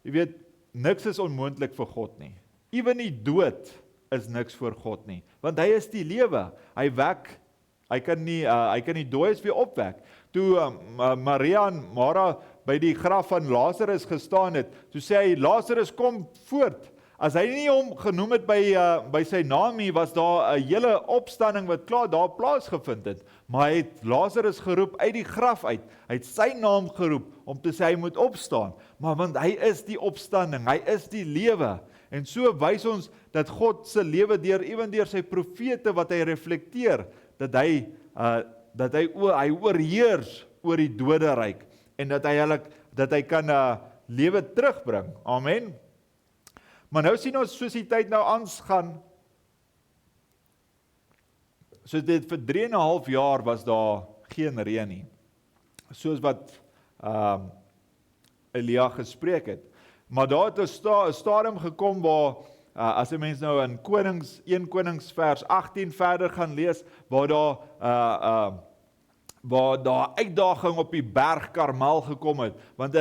jy weet, niks is onmoontlik vir God nie. Ewen die dood is niks vir God nie, want hy is die lewe. Hy wek, hy kan nie dooies weer opwek. Toe Maria en Mara by die graf van Lazarus gestaan het, toe sê hy, Lazarus kom voort. As hy nie hom genoem het by sy naam nie, was daar 'n hele opstanding wat klaar daar plaasgevind het. Maar hy het Lazarus geroep uit die graf uit. Hy het sy naam geroep om te sê hy moet opstaan. Maar want hy is die opstanding, hy is die lewe. En so wys ons dat God se lewe ewen deur sy profete wat hy reflekteer, dat hy oorheers oor die doderyk en dat hy kan lewe terugbring. Amen. Maar nou sien ons, soos die tyd nou aangaan, so dit vir 3,5 jaar was daar geen reën nie, soos wat Elia gespreek het. Maar daar het 'n stadium gekom waar, as 'n mens nou in 1 Konings vers 18 verder gaan lees, waar daar uitdaging op die berg Karmel gekom het, want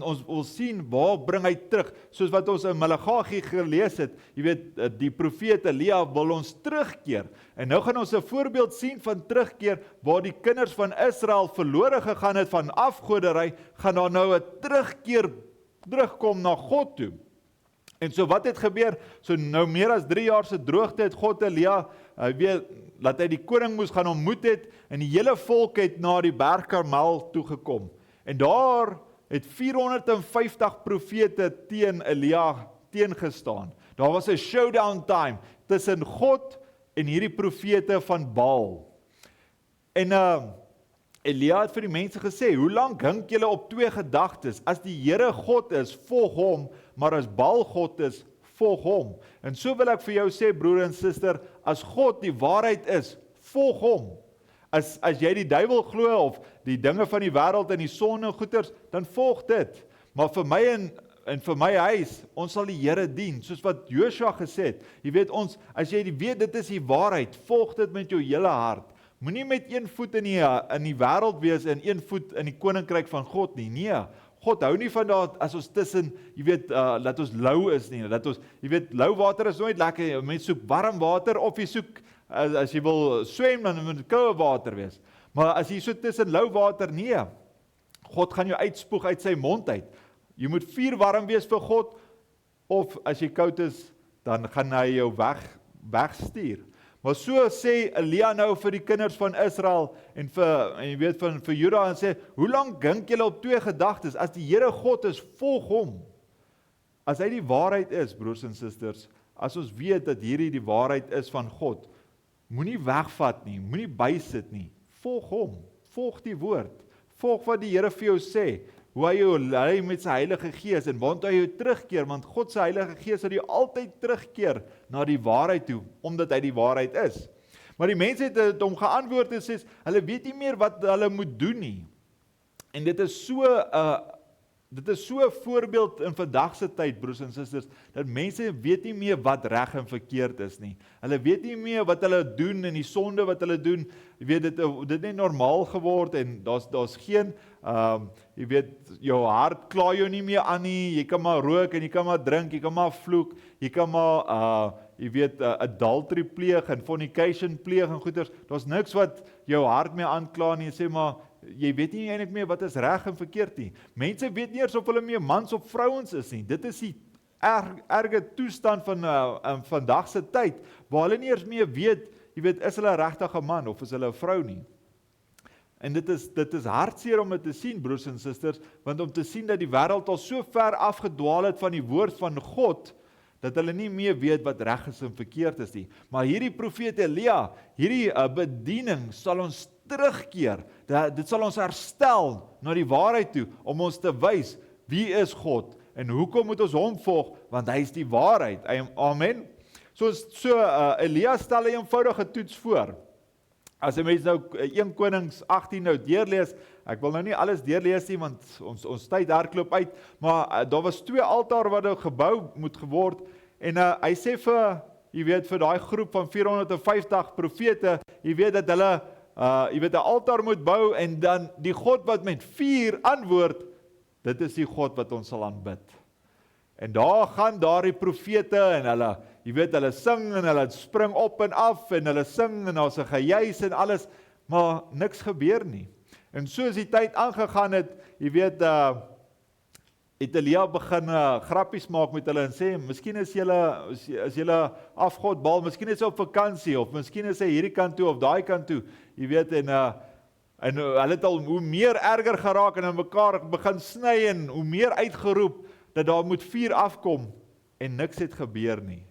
ons wil sien, waar bring hy terug, soos wat ons in Maleagi gelees het, jy weet, die profeet Elia wil ons terugkeer, en nou gaan ons 'n voorbeeld sien van terugkeer, waar die kinders van Israel verlore gegaan het van afgoderry, gaan daar nou 'n terugkom na God toe. En so wat het gebeur? So nou meer as 3 jaar se droogte het God Elia, dat hy die koning moes gaan ontmoet het, en die hele volk het na die berg Karmel toegekom. En daar het 450 profete teen Elia teengestaan. Daar was 'n showdown time tussen God en hierdie profete van Baal. En Elia het vir die mense gesê, hoe lank hink julle op 2 gedagtes? As die Here God is, volg hom, maar as Baal God is, volg hom. En so wil ek vir jou sê, broer en suster, as God die waarheid is, volg hom. As jy die duiwel glo, of die dinge van die wêreld en die sonde goeters, dan volg dit. Maar vir my en vir my huis, ons sal die Here dien, soos wat Joshua gesê het. Jy weet as jy weet dit is die waarheid, volg dit met jou hele hart. Moenie met 1 voet in die wêreld wees en 1 voet in die koninkryk van God nie. Nee, God hou nie van dat as ons tussen, jy weet, dat ons lou is nie. Dat ons, jy weet, lou water is nooit lekker. Mense soek warm water, of jy soek, as jy wil swem, dan moet dit koue water wees. Maar as jy so tussen lou water, nee. God gaan jou uitspoeg uit sy mond uit. Jy moet vuur warm wees vir God, of as jy koud is, dan gaan hy jou wegstuur. Maar so sê Elia nou vir die kinders van Israel en jy weet vir Juda en sê, hoe lank dink julle op twee gedagtes? As die Here God is, volg hom. As hy die waarheid is, broers en susters, as ons weet dat hierdie die waarheid is van God, moenie wegvat nie, moenie bysit nie. Volg hom, volg die woord, volg wat die Here vir jou sê, hoe hy jou lei met sy Heilige Gees en want hy jou terugkeer, want God se Heilige Gees sal jou altyd terugkeer na die waarheid toe, omdat hy die waarheid is. Maar die mense het hom geantwoord en sê, hulle weet nie meer wat hulle moet doen nie. En dit is so 'n voorbeeld in vandag se tyd, broers en susters, dat mense weet nie meer wat reg en verkeerd is nie. Hulle weet nie meer wat hulle doen en die sonde wat hulle doen. Jy weet dit het net normaal geword en daar's geen jy weet jou hart kla jou nie meer aan nie. Jy kan maar rook en jy kan maar drink, jy kan maar vloek, jy kan maar jy weet adultery pleeg en fornication pleeg en goeters. Daar's niks wat jou hart mee aankla nie. Jy sê maar jy weet nie eintlik meer wat is reg en verkeerd nie. Mense weet nie eers of hulle meer mans of vrouens is nie. Dit is die erge toestand van vandag se tyd, waar hulle nie eers meer weet, jy weet, is hulle regtig 'n man of is hulle 'n vrou nie. En dit is hartseer om dit te sien, broers en susters, want om te sien dat die wêreld al so ver afgedwaal het van die woord van God, dat hulle nie meer weet wat reg is en verkeerd is nie. Maar hierdie profeet Elia, hierdie bediening sal ons terugkeer. Dit sal ons herstel na die waarheid toe, om ons te wys wie is God en hoekom moet ons hom volg, want hy is die waarheid. Amen. So Elia stel 'n eenvoudige toets voor. As jy mens nou 1 Konings 18 nou deurlees, ek wil nou nie alles deurlees nie, want ons tyd hardloop uit, maar daar was 2 altare wat nou gebou moet geword, en hy sê jy weet, vir daai groep van 450 profete, jy weet dat hulle, jy weet, 'n altaar moet bou, en dan die God wat met vuur antwoord, dit is die God wat ons sal aanbid. En daar gaan daardie profete, en hulle, jy weet, hulle sing, en hulle spring op en af, en hulle sing, en daar's 'n gejuis en alles, maar niks gebeur nie. En soos die tyd aangegaan het, jy weet, het Elia begin grappies maak met hulle en sê, miskien is julle afgodbal, miskien is hy op vakansie, of miskien is hy hierdie kant toe, of daai kant toe, jy weet, en hulle het al hoe meer erger geraak, en aan mekaar begin sny, en hoe meer uitgeroep, dat daar moet vuur afkom, en niks het gebeur nie,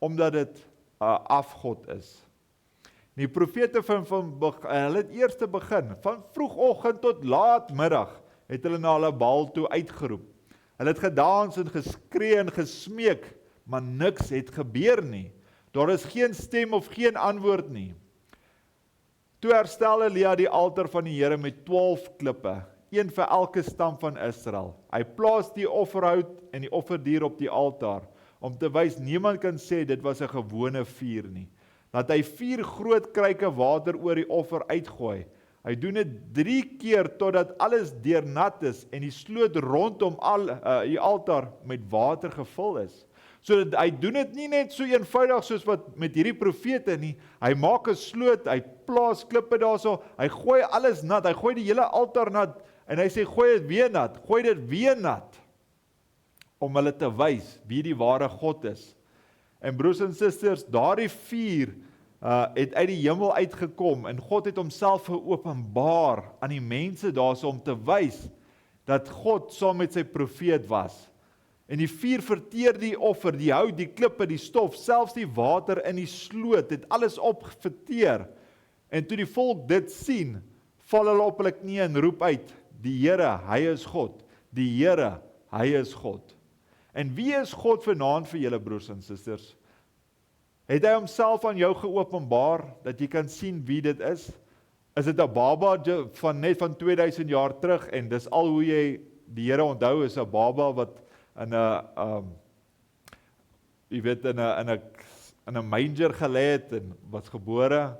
omdat dit afgod is. Die profete hulle het eers te begin, van vroegoggend tot laatmiddag, het hulle na hulle Baal toe uitgeroep. Hulle het gedans en geskree en gesmeek, maar niks het gebeur nie. Daar is geen stem of geen antwoord nie. Toe herstel Elia die altaar van die Here met 12 klippe, een vir elke stam van Israel. Hy plaas die offerhout en die offerdier op die altaar, om te wys niemand kan sê dit was 'n gewone vuur nie. Dat hy 4 groot kruike water oor die offer uitgooi. Hy doen dit 3 keer totdat alles deurnat is en die sloot rondom die altaar met water gevul is. So hy doen dit nie net so eenvoudig soos wat met hierdie profete nie. Hy maak 'n sloot, hy plaas klippe daarso, hy gooi alles nat, hy gooi die hele altaar nat en hy sê gooi dit weer nat, om hulle te wys wie die ware God is. En broers en susters, daardie vuur het uit die hemel uitgekom en God het homself geopenbaar aan die mense daarso om te wys dat God saam met sy profeet was. En die vuur verteer die offer, die hout, die klippe, die stof, selfs die water in die sloot, het alles opverteer. En toe die volk dit sien, val hulle op hulle knieë en roep uit, die Here, hy is God. Die Here, hy is God. En wie is God vanaand vir julle broers en susters? Het hy homself aan jou geopenbaar, dat jy kan sien wie dit is? Is dit 'n baba net van 2000 jaar terug, en dis al hoe jy die Here onthou, is 'n baba wat in 'n manger gelê het en was gebore?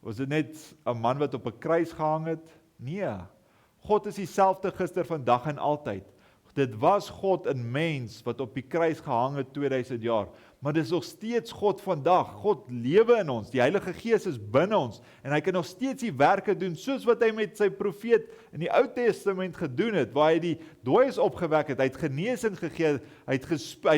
Was dit net 'n man wat op 'n kruis gehang het? Nee. God is dieselfde gister, vandag en altyd. dit was God in mens wat op die kruis gehang het 2000 jaar, maar dit is nog steeds God vandag. God lewe in ons, die Heilige Gees is binne ons, en hy kan nog steeds die werke doen, soos wat hy met sy profeet in die Ou Testament gedoen het, waar hy die dooies opgewek het, hy het genesing gegee, hy het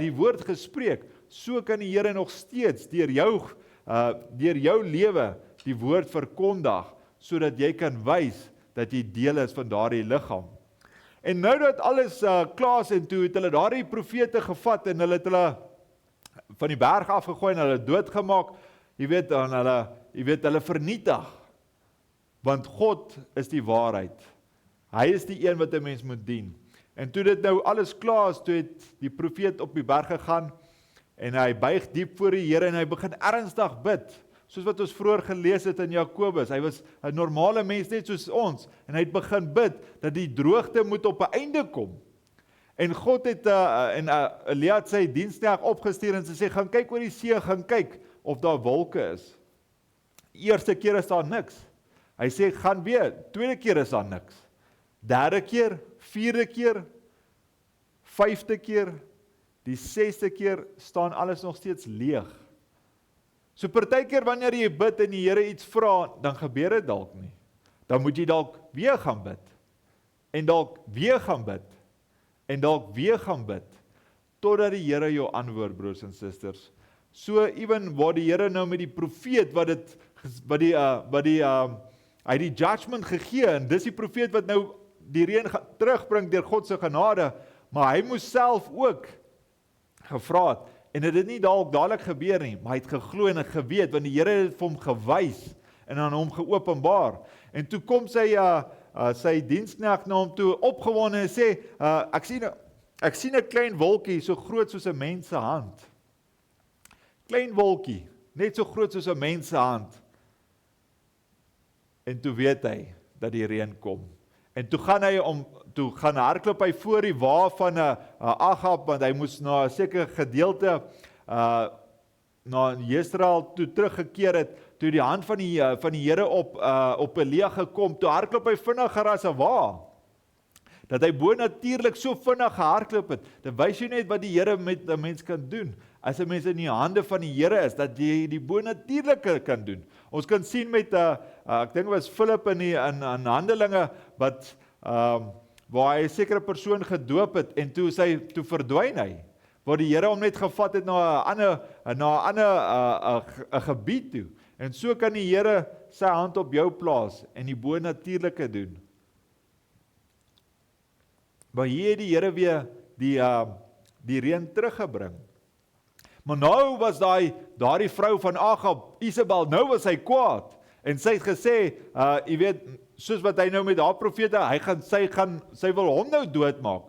die woord gespreek. So kan die Here nog steeds deur jou lewe die woord verkondig, sodat jy kan wys dat jy deel is van daardie liggaam. En nou dat alles klaar is, en toe het hulle daardie profete gevat, en hulle het hulle van die berg afgegooi, en hulle doodgemaak, hulle vernietig, want God is die waarheid. Hy is die een wat 'n mens moet dien. En toe dit nou alles klaar is, toe het die profeet op die berg gegaan, en hy buig diep voor die Here, en hy begin ernstig bid, soos wat ons vroeër gelees het in Jakobus. Hy was 'n normale mens net soos ons, en hy het begin bid, dat die droogte moet op 'n einde kom. En God het, Elia het sy diensknegt opgestuur, en sy sê, gaan kyk oor die see, gaan kyk of daar wolke is. Eerste keer is daar niks. Hy sê, gaan weer, tweede keer is daar niks. Derde keer, vierde keer, vyfde keer, die 6de keer staan alles nog steeds leeg. So partykeer wanneer jy bid en die Here iets vra, dan gebeur dit dalk nie. Dan moet jy dalk weer gaan bid. En dalk weer gaan bid. En dalk weer gaan bid. Totdat die Here jou antwoord, broers en susters. So ewen waar die Here nou met die profeet hy die judgment gegee, en dis die profeet wat nou die reën terugbring deur God se genade, maar hy moes self ook gevra het, en dit het nie dadelik gebeur nie, maar hy het geglo en geweet, want die Here het vir hom gewys, en aan hom geopenbaar, en toe kom sy diensknegt na hom toe opgewonde en sê, ek sien 'n klein wolkie so groot soos 'n mens se hand. Klein wolkie, net so groot soos 'n mens se hand. En toe weet hy dat die reën kom. En toe gaan hardloop hy voor die wa van Agab, want hy moes na 'n sekere gedeelte na Israel toe teruggekeer het, toe die hand van die Here op Elia gekom, toe hardloop hy vinniger as 'n wa. Dat hy bonatuurlik so vinnig gehardloop het, dit wys jy net wat die Here met 'n mens kan doen, as 'n mens in die hande van die Here is, dat jy die bonatuurlike kan doen. Ons kan sien met, ek dink het was Philip in Handelinge, wat, waar hy 'n sekere persoon gedoop het, en toe verdwyn hy, waar die Here hom net gevat het na 'n ander gebied toe, en so kan die Here sy hand op jou plaas, en die bonatuurlike doen. Maar hier het die Here weer die reën teruggebring. Maar nou was daardie vrou van Agab, Isabel, nou was hy kwaad, en sy het gesê, jy weet, soos wat hy nou met haar profete, sy wil hom nou doodmaak.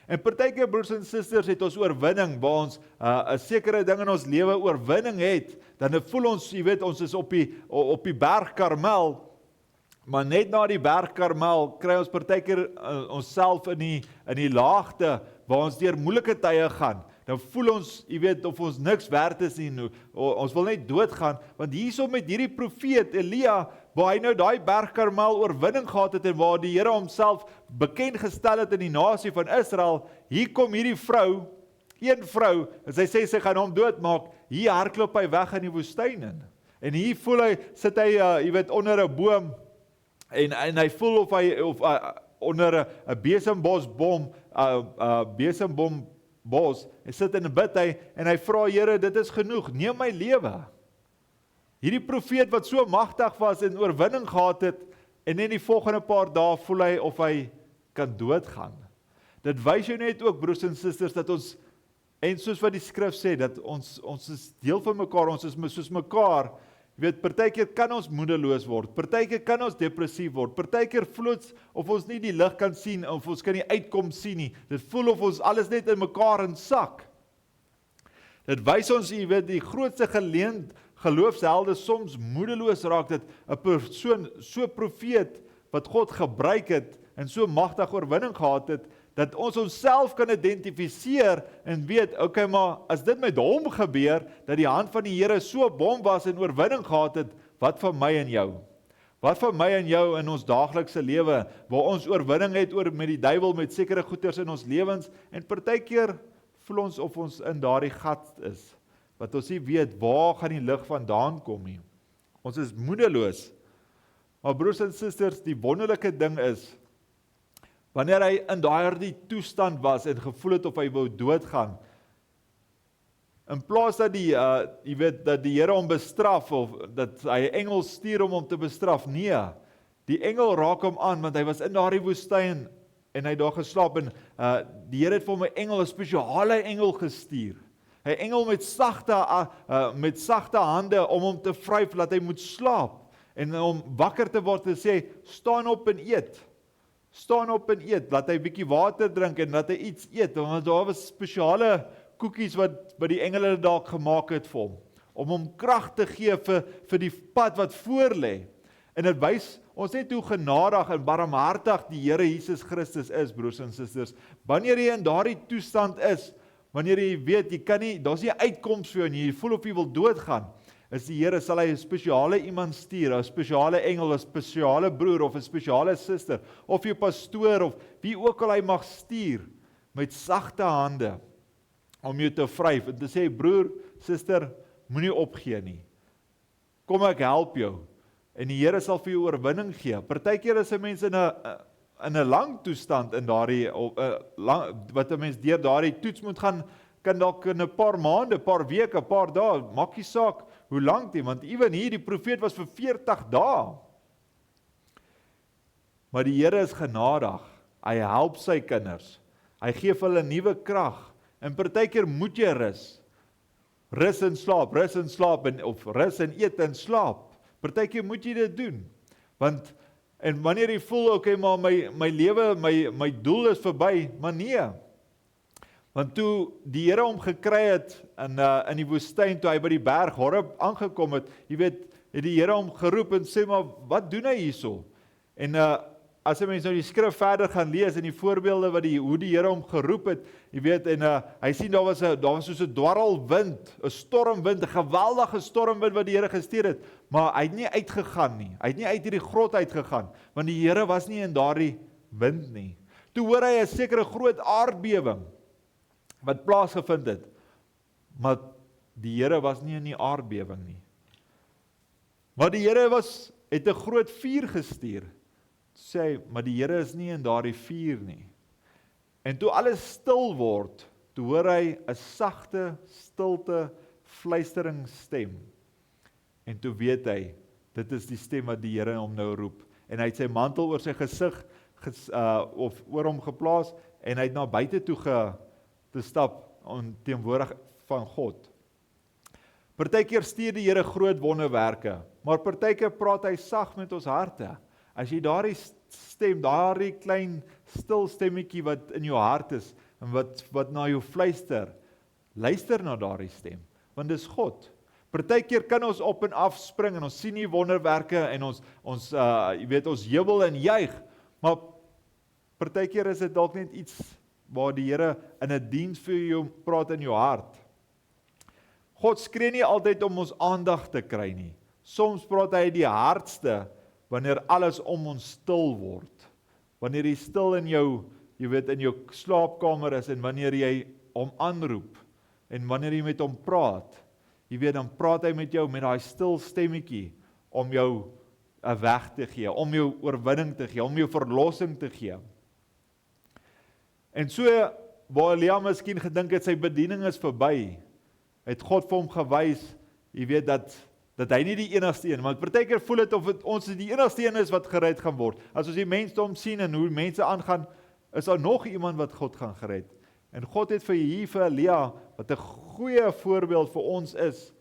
En partykeer, broers en susters, het ons oorwinning, waar ons 'n sekere ding in ons lewe oorwinning het, dan voel ons, jy weet, ons is op die berg Karmel, maar net na die berg Karmel, kry ons partykeer onsself in die laagte, waar ons deur moeilike tye gaan. Dan voel ons, jy weet, of ons niks werd is nie, ons wil net doodgaan, want hierso met hierdie profeet Elia, waar hy nou daai berg Karmel oorwinning gehad het, en waar die Here homself bekend gestel het in die nasie van Israel, hier kom hierdie vrou, een vrou, en sy sê sy gaan hom doodmaak, hier hardloop hy weg in die woestyn in. En hier voel hy, sit hy, jy weet, onder 'n boom, en hy voel of hy onder 'n besembosbom, besembos, en sit en bid hy, en hy vra, Here, dit is genoeg, neem my lewe. Hierdie profeet wat so magtig was en oorwinning gehad het, en in die volgende paar dae voel hy of hy kan doodgaan. Dit wys jou net ook, broers en susters, dat ons, en soos wat die skrif sê, dat ons is deel van mekaar, ons is soos mekaar. Jy weet, partykeer kan ons moedeloos word, partykeer kan ons depressief word, partykeer voel ons of ons nie die lig kan sien, of ons kan nie uitkom sien nie. Dit voel of ons alles net in mekaar in sak. Dit wys ons, jy weet, die grootste geloofshelde soms moedeloos raak, dat 'n persoon, so profeet, wat God gebruik het, en so magtig oorwinning gehad het, dat ons onsself kan identifiseer, en weet, okay, maar as dit met hom gebeur, dat die hand van die Here so op hom was, en oorwinning gehad het, wat van my en jou? Wat van my en jou in ons daaglikse lewe, waar ons oorwinning het oor met die duiwel, met sekere goeders in ons lewens, en partykeer voel ons of ons in daardie gat is, wat ons nie weet, waar gaan die lig vandaan kom nie. Ons is moedeloos. Maar broers en susters, die wonderlike ding is, wanneer hy in daardie toestand was en gevoel het of hy wou doodgaan, in plaas dat dat die Here hom bestraf of dat hy 'n engel stuur om hom te bestraf, nee, die engel raak hom aan want hy was in daardie woestyn en hy het daar geslaap en die Here het vir hom 'n engel, 'n spesiale engel gestuur. 'n Engel met sagte hande om hom te vryf laat hy moet slaap en om wakker te word en sê, staan op en eet. Staan op en eet, laat hy bietjie water drink en laat hy iets eet, want daar was spesiale koekies wat die engele dalk gemaak het vir hom, om hom krag te gee vir die pad wat voor lê. En dit wys ons net hoe genadig en barmhartig die Here Jesus Christus is, broers en susters. Wanneer jy in daardie toestand is, wanneer jy weet, jy kan nie, daar's nie 'n uitkoms vir jou en jy voel of jy wil doodgaan, is die Here, sal hy 'n spesiale iemand stuur, 'n spesiale engel, 'n spesiale broer of 'n spesiale suster, of jou pastoor of wie ook al hy mag stuur, met sagte hande, om jou te vryf en te sê, broer, suster, moenie opgee nie. Kom ek help jou. En die Here sal vir jou oorwinning gee. Partykeer is 'n mens in 'n lang toestand in daardie wat 'n mens deur daardie toets moet gaan, kan dalk in 'n paar maande, 'n paar weke, 'n paar dae, maak nie saak hoe lank nie, want ewen hier die profeet was vir 40 dae. Maar die Here is genadig. Hy help sy kinders. Hy gee vir hulle nuwe krag. En partykeer moet jy rus. Rus en slaap of rus en eet en slaap. Partykeer moet jy dit doen. Want en wanneer jy voel, okay, maar my lewe, my doel is verby, maar nee. Want toe die Here hom gekry het in die woestyn, toe hy by die berg Horeb aangekom het, jy weet, het die Here hom geroep en sê, maar wat doen hy hierso? En as jy mens nou die skrif verder gaan lees en die voorbeelde hoe die Here hom geroep het, jy weet, en hy sien daar was soos 'n dwarrelwind, 'n stormwind, 'n geweldige stormwind wat die Here gestuur het, maar hy het nie uitgegaan nie. Hy het nie uit hierdie grot uitgegaan, want die Here was nie in daardie wind nie. Toe hoor hy 'n sekere groot aardbewing wat plaasgevind het, maar die Here was nie in die aardbewing nie. Maar die Here het 'n groot vuur gestuur. Sê hy, maar die Here is nie in daardie vuur nie. En toe alles stil word, toe hoor hy 'n sagte, stilte, fluisteringsstem. En toe weet hy, dit is die stem wat die Here hom nou roep. En hy het sy mantel oor sy gesig of oor hom geplaas en hy het na buite toe te stap teenwoordig van God. Partykeer stuur die Here groot wonderwerke, maar partykeer praat hy sag met ons harte. As jy daardie stem, daardie klein stil stemmetjie wat in jou hart is en wat na jou fluister, luister na daardie stem, want dis God. Partykeer kan ons op en af spring en ons sien die wonderwerke en ons jy weet, ons jubel en juig, maar partykeer is dit dalk net iets waar die Here in 'n diens vir jou praat in jou hart. God skree nie altyd om ons aandag te kry nie. Soms praat hy die hardste wanneer alles om ons stil word. Wanneer jy stil in jou, jy weet, in jou slaapkamer is en wanneer jy hom aanroep en wanneer jy met hom praat, jy weet, dan praat hy met jou met daai stil stemmetjie om jou 'n weg te gee, om jou oorwinning te gee, om jou verlossing te gee. En so, waar Elia miskien gedink het sy bediening is verby, het God vir hom gewys, jy weet, dat hy nie die enigste een, want partykeer voel dit of ons die enigste een is wat gered gaan word. As ons die mensdom sien en hoe mense aangaan, is daar nog iemand wat God gaan gered. En God het vir Elia, wat 'n goeie voorbeeld vir ons is,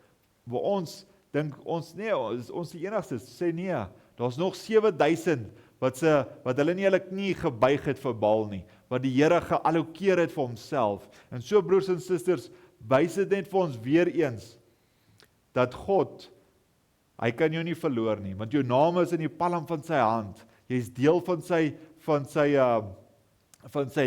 waar ons dink, ons die enigste, sê nee, daar's nog 7000 wat hulle nie hulle knie gebuig het vir Baal nie, wat die Here geallokeer het vir homself. En so, broers en susters, wys dit net vir ons weer eens, dat God, hy kan jou nie verloor nie, want jou naam is in die palm van sy hand. Jy is deel van sy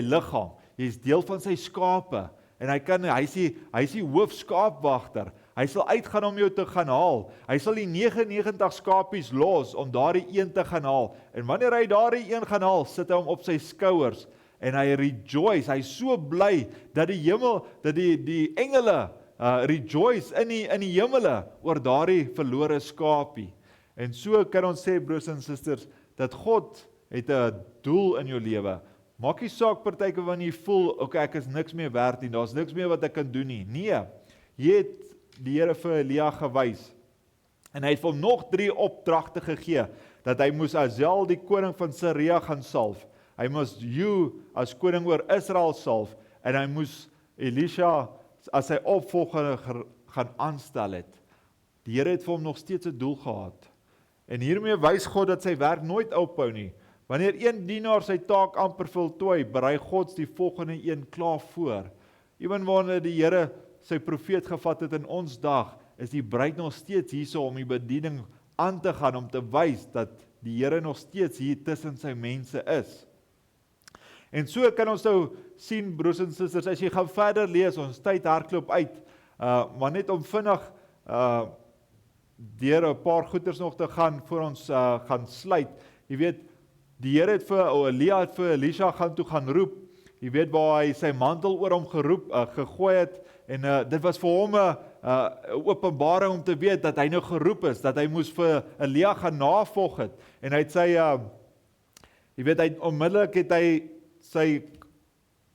liggaam. Jy is deel van sy skape. En hy is die hoofskaapwagter. Hy sal uitgaan om jou te gaan haal. Hy sal die 99 skapies los om daardie een te gaan haal. En wanneer hy daardie een gaan haal, sit hy hom op sy skouers en hy rejoice. Hy is so bly dat die hemel, dat die engele rejoice in die hemele oor daardie verlore skapie. En so kan ons sê, broers en susters, dat God het 'n doel in jou lewe. Maak nie saak partykeer wanneer jy voel, okay, ek is niks meer werd nie, daar's niks meer wat ek kan doen nie. Nee, jy het die Here vir Elia gewys. En hy het vir hom nog 3 opdragte gegee, dat hy moes Hazael die koning van Siria gaan salf. Hy moes Jehu as koning oor Israel salf, en hy moes Elisha as sy opvolger gaan aanstel het. Die Here het vir hom nog steeds 'n doel gehad. En hiermee wys God dat sy werk nooit ophou nie. Wanneer een dienaar sy taak amper voltooi, berei God die volgende een klaar voor. Ewen wanneer die Here sy profeet gevat het in ons dag, is die bruid nog steeds hierso om die bediening aan te gaan, om te wys dat die Here nog steeds hier tussen sy mense is. En so kan ons nou sien, broers en susters, as jy gaan verder lees, ons tyd hardloop uit, maar net om vinnig deur 'n paar goeters nog te gaan, voor ons gaan sluit. Jy weet, die Here het vir Elia het vir Elisha gaan roep. Jy weet waar hy sy mantel oor hom gegooi het, en dit was vir hom 'n openbaring om te weet dat hy nou geroep is, dat hy moes vir Elia gaan navolg het. En hy het sy, jy weet, onmiddellik het hy sy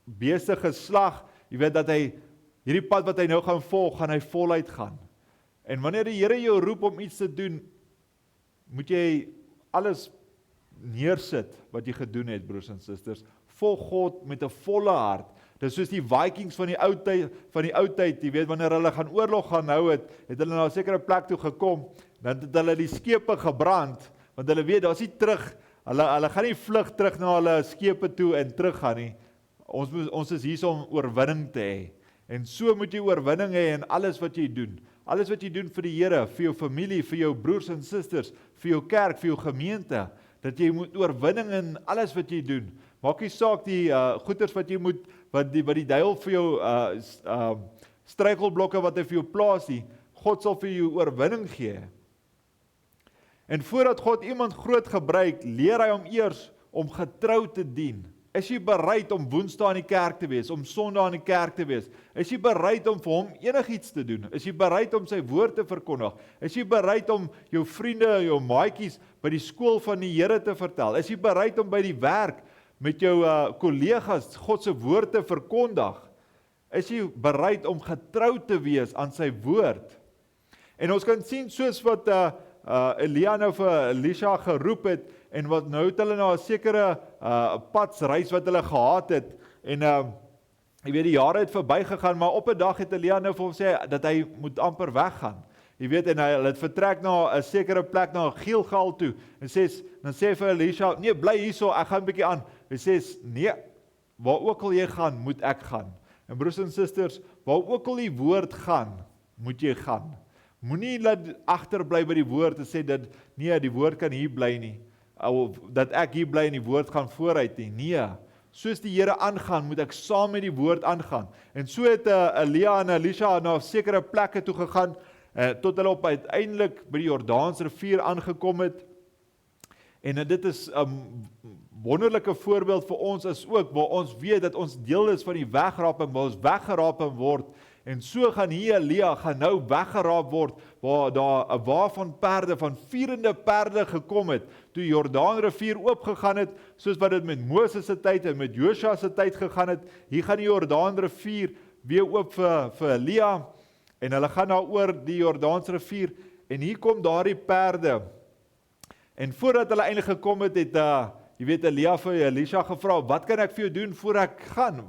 beeste geslag. Jy weet dat hy hierdie pad wat hy nou gaan volg, gaan hy voluit gaan. En wanneer die Here jou roep om iets te doen, moet jy alles neersit wat jy gedoen het, broers en susters. Volg God met 'n volle hart. Dis soos die Vikings van die ou tyd, jy weet, wanneer hulle gaan oorlog gaan hou het hulle na 'n sekere plek toe gekom, dan het hulle die skepe gebrand, want hulle weet, daar's nie terug, hulle gaan nie vlug terug na hulle skepe toe en terug gaan nie. Ons is hier om oorwinning te hê. En so moet jy oorwinning hê in alles wat jy doen. Alles wat jy doen vir die Here, vir jou familie, vir jou broers en susters, vir jou kerk, vir jou gemeente, dat jy moet oorwinning in alles wat jy doen. Maak nie saak die goeders wat jy moet, wat die duiwel vir jou struikelblokke wat hy vir jou plaas nie, God sal vir jou oorwinning gee. En voordat God iemand groot gebruik, leer hy hom eers om getrou te dien. Is jy bereid om Woensdae in die kerk te wees, om Sondag in die kerk te wees? Is jy bereid om vir hom enigiets te doen? Is jy bereid om sy woord te verkondig? Is jy bereid om jou vriende, jou maatjies by die skool van die Here te vertel? Is jy bereid om by die werk met jou kollegas God se woord te verkondig? Is jy bereid om getrou te wees aan sy woord? En ons kan sien soos wat Elia nou vir Elisha geroep het, en wat nou het hulle na 'n sekere padsreis wat hulle gehad het, en jy weet, die jare het verbygegaan, maar op 'n dag het Elia nou vir hom sê dat hy moet amper weggaan. Jy weet, en hy het vertrek na 'n sekere plek, na Gilgal toe, en dan sê vir Elisha, nee, bly hierso, ek gaan 'n bietjie aan. Hy sê, nee, waar ook al jy gaan, moet ek gaan. En broers en susters, waar ook al die woord gaan, moet jy gaan. Moenie laat agterbly by die woord en sê dat, nee, die woord kan hier bly nie, of dat ek hier bly en die woord gaan vooruit nie. Nee, soos die Here aangaan, moet ek saam met die woord aangaan. En so het Elia en Elisha na sekere plekke toe gegaan, tot hulle op uiteindelik by die Jordaansrivier aangekom het. En dit is 'n wonderlike voorbeeld vir ons is ook, waar ons weet dat ons deel is van die wegraping, waar ons weggeraap word. En so gaan hier Elia gaan nou weggeraap word, waar daar 'n wa van perde, van vierende perde gekom het, toe die Jordaanrivier oopgegaan het, soos wat dit met Moses se tyd en met Josua se tyd gegaan het. Hier gaan die Jordaanrivier weer oop vir Elia, en hulle gaan nou oor die Jordaansrivier, en hier kom daardie perde. En voordat hulle eintlik gekom het, jy weet, Elia vir Elisha gevra, wat kan ek vir jou doen voor ek gaan,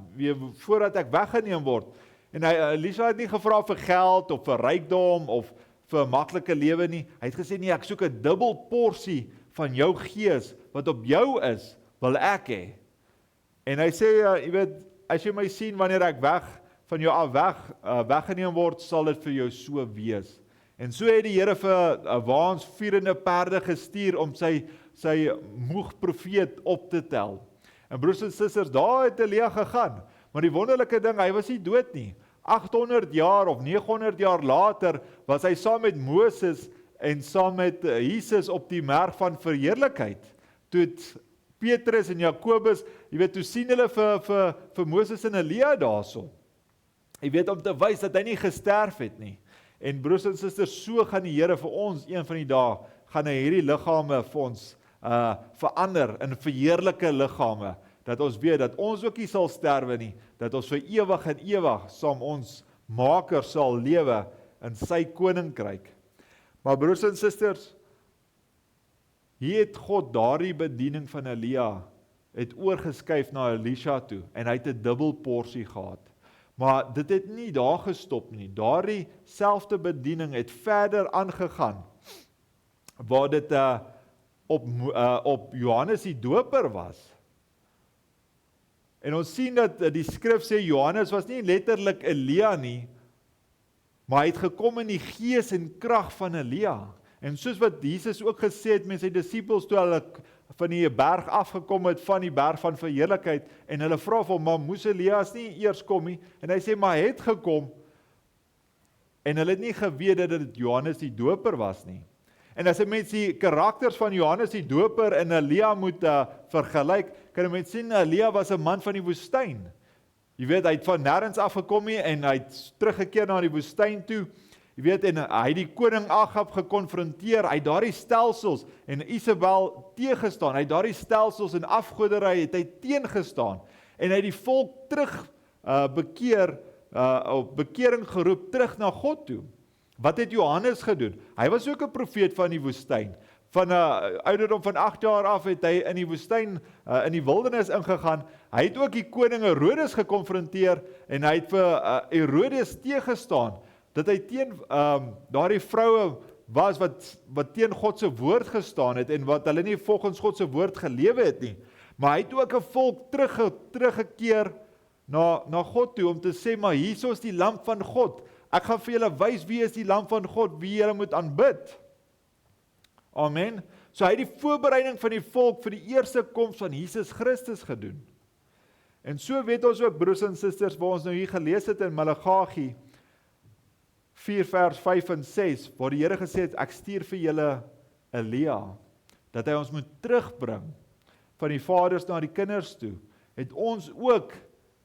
voordat ek weggeneem word? En Elisha het nie gevra vir geld, of vir rykdom, of vir 'n maklike lewe nie. Hy het gesê, nee, ek soek 'n dubbel porsie van jou gees, wat op jou is, wil ek hê. En hy sê, jy weet, as jy my sien, wanneer ek van jou af weggeneem word, sal dit vir jou so wees. En so het die Here vir 'n waans vierende perde gestuur, om sy moeg profeet op te tel. En broers en susters, daar het Elia gegaan. Maar die wonderlike ding, hy was nie dood nie. 800 jaar of 900 jaar later was hy saam met Moses en saam met Jesus op die berg van verheerlikheid. Toe het Petrus en Jakobus, jy weet, toe sien hulle vir Moses en Elia daarso. Jy weet, om te wys dat hy nie gesterf het nie. En broers en susters, so gaan die Here vir ons een van die dae, gaan hy hierdie liggame vir ons verander in verheerlike liggame, dat ons weet dat ons ook nie sal sterwe nie, dat ons vir ewig en ewig saam ons Maker sal lewe in sy koninkryk. Maar broers en susters, hier het God daardie bediening van Elia het oorgeskuif na Elisha toe en hy het 'n dubbel porsie gehad. Maar dit het nie daar gestop nie. Daardie selfde bediening het verder aangegaan waar dit op Johannes die Doper was. En ons sien dat die skrif sê Johannes was nie letterlik Elia nie, maar hy het gekom in die gees en krag van Elia. En soos wat Jesus ook gesê het met sy disippels toe hulle van die berg afgekom het, van die berg van verheerlikheid, en hulle vra vir hom, maar moes Elias nie eers kom nie? En hy sê, maar hy het gekom, en hulle het nie geweet dat dit Johannes die Doper was nie. En as 'n mens die karakters van Johannes die Doper en Elia moet vergelyk, kan 'n mens sien, Elia was 'n man van die woestyn. Jy weet, hy het van nêrens afgekom nie, en hy het teruggekeer na die woestyn toe. Jy weet, en hy het die koning Agab gekonfronteer, hy het daardie stelsels en Isabel teëgestaan, hy het daardie stelsels en afgoderry het hy teengestaan, en hy het die volk terug op bekering geroep, terug na God toe. Wat het Johannes gedoen? Hy was ook 'n profeet van die woestyn. Van 'n ouderdom van 8 jaar af het hy in die woestyn, in die wildernis ingegaan. Hy het ook die koning Herodes gekonfronteer, en hy het vir Herodes teëgestaan, dat hy teen daardie vroue was wat teen God se woord gestaan het, en wat hulle nie volgens God se woord gelewe het nie. Maar hy het ook 'n volk teruggekeer na God toe, om te sê, maar hier is die lam van God. Ek gaan vir julle wys wie is die lam van God, wie julle moet aanbid. Amen. So hy het die voorbereiding van die volk vir die eerste koms van Jesus Christus gedoen. En so weet ons ook, broers en susters, waar ons nou hier gelees het in Maleagi 4 vers 5 en 6, waar die Here gesê het, ek stuur vir julle Elia, dat hy ons moet terugbring van die vaders na die kinders toe, het ons ook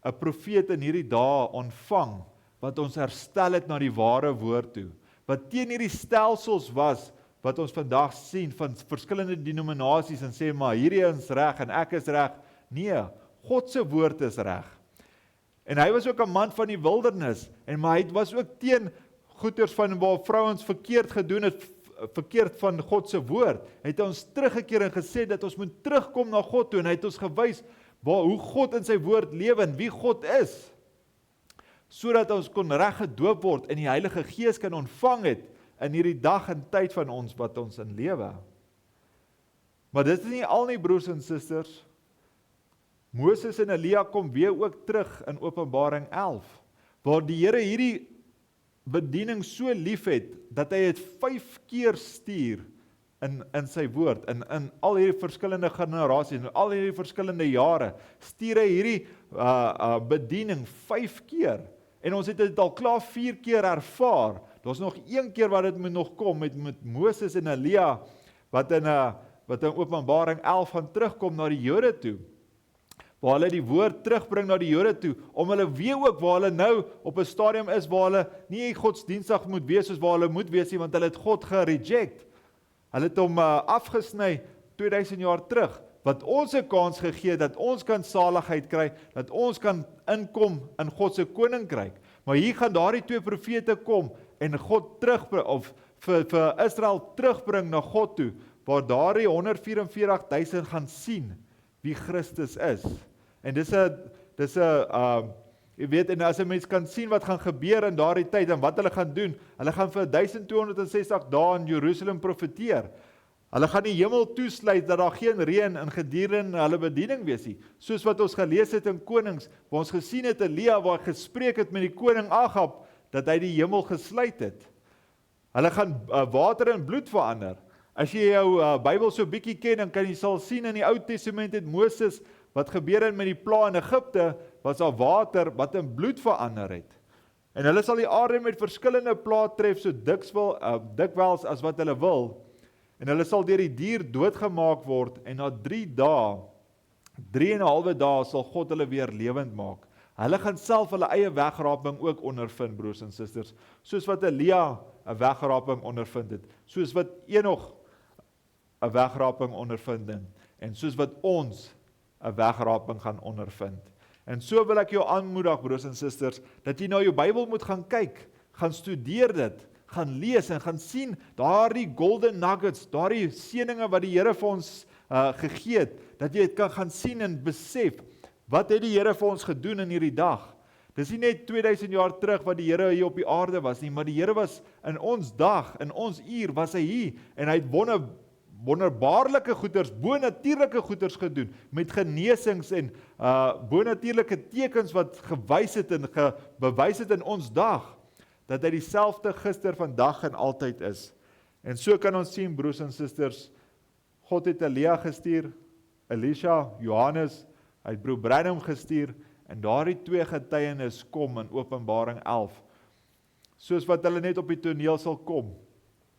'n profeet in hierdie dae ontvang, wat ons herstel het na die ware woord toe, wat teen hierdie stelsels was, wat ons vandag sien, van verskillende denominasies, en sê, maar hierdie is reg, en ek is reg. Nee, God se woord is reg. En hy was ook 'n man van die wildernis, maar hy was ook teen goeters van waar vrouens verkeerd gedoen het, verkeerd van God se woord. Hy het ons teruggekeer en gesê, dat ons moet terugkom na God toe, en hy het ons gewys, hoe God in sy woord lewe, en wie God is, sodat ons kon reg gedoop word, en die Heilige Gees kan ontvang het, in hierdie dag en tyd van ons, wat ons in lewe. Maar dit is nie al nie, broers en susters. Moses en Elia kom weer ook terug in Openbaring 11, waar die Here hierdie bediening so lief het, dat hy het 5 keer stuur in sy woord, in al hierdie verskillende generasies, in al hierdie verskillende jare, stuur hy hierdie bediening 5 keer, en ons het dit al klaar 4 keer ervaar. Daar's nog 1 keer wat dit moet nog kom, met Moses en Elia, wat in Openbaring 11 gaan terugkom na die Jode toe, waar hulle die woord terugbring na die Jode toe, om hulle weer ook, waar hulle nou op 'n stadium is, waar hulle nie godsdienstig moet wees, soos waar hulle moet wees nie, want hulle het God gereject. Hulle het hom afgesny 2000 jaar terug, wat ons 'n kans gegee, dat ons kan saligheid kry, dat ons kan inkom in God se koninkryk. Maar hier gaan daardie 2 profete kom, en God terugbring, of vir Israel terugbring na God toe, waar daardie 144.000 gaan sien wie Christus is. En dis 'n jy weet, en as 'n mens kan sien wat gaan gebeur in daardie tyd, en wat hulle gaan doen, hulle gaan vir 1260 dae in Jerusalem profeteer. Hulle gaan die hemel toesluit, dat daar geen reën in gedurende hulle bediening wees nie. Soos wat ons gelees het in Konings, waar ons gesien het Elia, waar hy gespreek het met die koning Agab, dat hy die hemel gesluit het. Hulle gaan water in bloed verander. As jy jou Bybel so bietjie ken, dan kan jy sal sien in die Ou Testament het Moses, wat gebeur het met die pla in Egipte, was daar water wat in bloed verander het. En hulle sal die aarde met verskillende plaag tref, so dikwels as wat hulle wil, en hulle sal deur die dier doodgemaak word, en na 3 dae, 3,5 dae sal God hulle weer lewend maak. Hulle gaan self hulle eie wegraping ook ondervind, broers en susters, soos wat Elia 'n wegraping ondervind het, soos wat Enoch 'n wegraping ondervind het, en soos wat ons 'n wegraping gaan ondervind. En so wil ek jou aanmoedig, broers en susters, dat jy na jou Bybel moet gaan kyk, gaan studeer dit, gaan lees en gaan sien daardie golden nuggets, daardie seëninge wat die Here vir ons gegee het, dat jy dit kan gaan sien en besef, wat het die Here vir ons gedoen in hierdie dag? Dis nie net 2000 jaar terug wat die Here hier op die aarde was nie, maar die Here was in ons dag, in ons uur was hy hier, en hy het wonderbaarlike goeders, bonatuurlike goeders gedoen, met genesings en bonatuurlike tekens wat gewys het en bewys het in ons dag, dat hy dieselfde gister, vandag en altyd is. En so kan ons sien, broers en susters, God het Elia gestuur, Elisha, Johannes, hy het broer Branham gestuur, en daardie 2 getuienis kom in Openbaring 11. Soos wat hulle net op die toneel sal kom,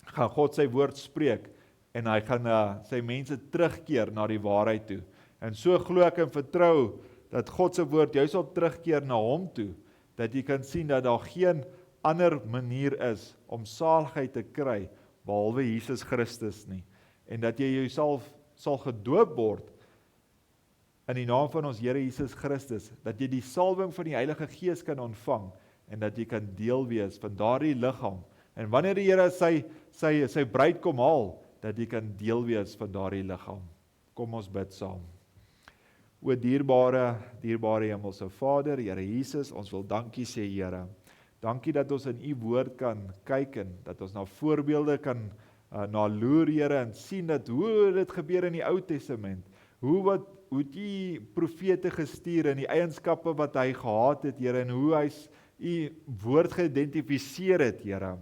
gaan God sy woord spreek, en hy gaan sy mense terugkeer na die waarheid toe. En so glo ek en vertrou, dat God se woord jou sal terugkeer na hom toe, dat jy kan sien dat daar geen ander manier is om saligheid te kry, behalwe Jesus Christus nie, en dat jy jouself sal gedoop word, in die naam van ons Here Jesus Christus, dat jy die salwing van die Heilige Gees kan ontvang, en dat jy kan deel wees van daardie liggaam, en wanneer die Here sy bruid kom haal, dat jy kan deel wees van daardie liggaam. Kom ons bid saam. O dierbare Hemelse Vader, Here Jesus, ons wil dankie sê, Here. Dankie dat ons in u woord kan kyk, en dat ons na voorbeelde kan na loer, Here, en sien dat hoe dit gebeur in die Ou Testament, hoe het u profete gestuur, en die eienskappe wat hy gehad het, Here, en hoe hy u woord geïdentifiseer het, Here.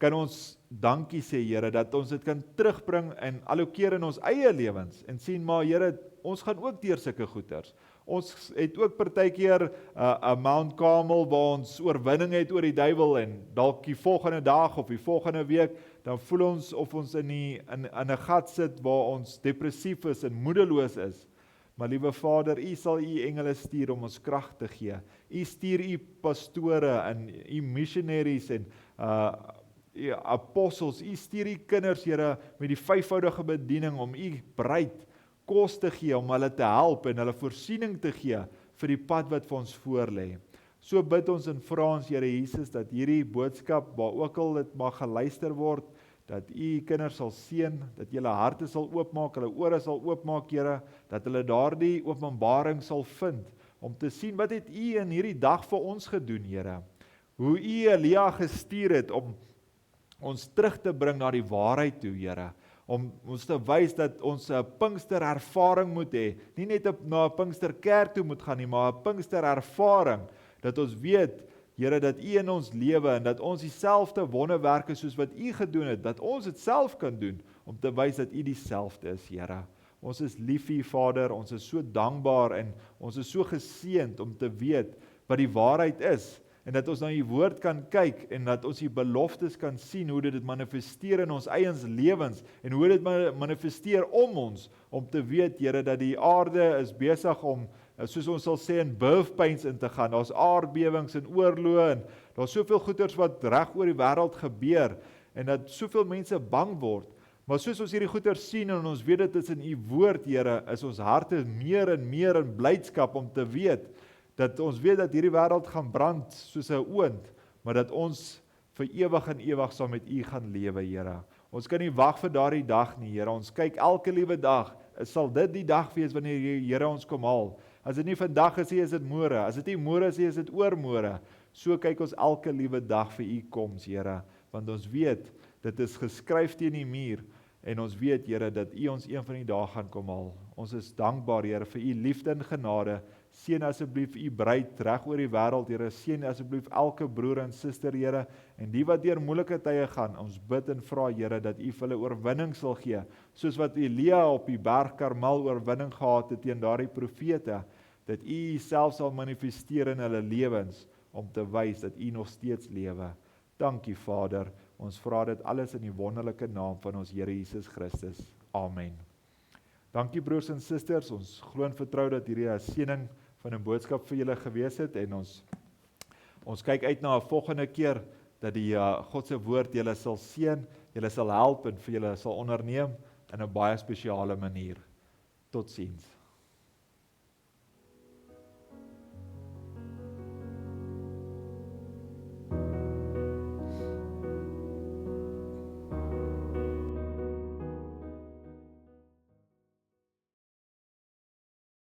Kan ons dankie sê, Here, dat ons dit kan terugbring en allokeer in ons eie lewens, en sien, maar Here, ons gaan ook deur sulke goeters. Ons het ook partykeer 'n Mount Carmel waar ons oorwinning het oor die duiwel, en dalk die volgende dag of die volgende week, dan voel ons of ons in 'n gat sit waar ons depressief is en moedeloos is. Maar liewe Vader, u sal u engele stuur om ons krag te gee. U stuur u pastore en u missionaries en apostels, u stuur u kinders, Here, met die 5voudige bediening om u bruid kos te gee, om hulle te help en hulle voorsiening te gee vir die pad wat vir ons voorlê. So bid ons en vra ons, Here Jesus, dat hierdie boodskap, waar ook al dit mag geluister word, dat u kinders sal seën, dat julle harte sal oopmaak, hulle ore sal oopmaak, Here, dat hulle daardie openbaring sal vind, om te sien wat het u in hierdie dag vir ons gedoen, Here. Hoe u Elia gestuur het om ons terug te bring na die waarheid toe, Here, om ons te wys dat ons 'n Pinkster ervaring moet hê, nie net na 'n Pinkster kerk toe moet gaan nie, maar 'n Pinkster ervaring, dat ons weet, Here, dat u in ons lewe, en dat ons dieselfde wonderwerke soos wat u gedoen het, dat ons dit self kan doen, om te wys dat u dieselfde is, Here. Ons is lief vir u, Vader, ons is so dankbaar, en ons is so geseënd om te weet wat die waarheid is, en dat ons na die woord kan kyk, en dat ons die beloftes kan sien, hoe dit manifesteer in ons eiens lewens, en hoe dit manifesteer om ons, om te weet, Here, dat die aarde is besig om, soos ons sal sê, in birth pains in te gaan. Daar's aardbewings en oorloë, en daar's soveel goeters wat reg oor die wêreld gebeur, en dat soveel mense bang word. Maar soos ons hierdie goeters sien, en ons weet dit is in u woord, Here, is ons harte meer en meer in blydskap om te weet, dat ons weet dat hierdie wêreld gaan brand soos 'n oond, maar dat ons vir ewig en ewig saam met u gaan lewe, Here. Ons kan nie wag vir daardie dag nie, Here. Ons kyk elke liewe dag, sal dit die dag wees wanneer die Here ons kom haal. As dit nie vandag is nie, is dit môre. As dit nie môre is nie, is dit oormôre. So kyk ons elke liewe dag vir u koms, Here, want ons weet, dit is geskryf teen die muur, en ons weet, Here, dat u ons een van die dae gaan kom haal. Ons is dankbaar, Here, vir u liefde en genade. Seën asseblief u bruid reg oor die wêreld, Here. Seën asseblief elke broer en suster, Here, en die wat deur moeilike tye gaan. Ons bid en vra, Here, dat u vir hulle oorwinning sal gee, soos wat Elia op die berg Karmel oorwinning gehad het teen daardie profete, dat u self sal manifesteer in hulle lewens, om te wys dat U nog steeds lewe. Dankie Vader, ons vra dit alles in die wonderlike naam van ons Here Jesus Christus. Amen. Dankie broers en susters, ons glo en vertrou dat hierdie 'n seëning van 'n boodskap vir julle gewees het en ons kyk uit na 'n volgende keer dat die God se woord julle sal seën, julle sal help en vir julle sal onderneem in 'n baie spesiale manier. Totsiens.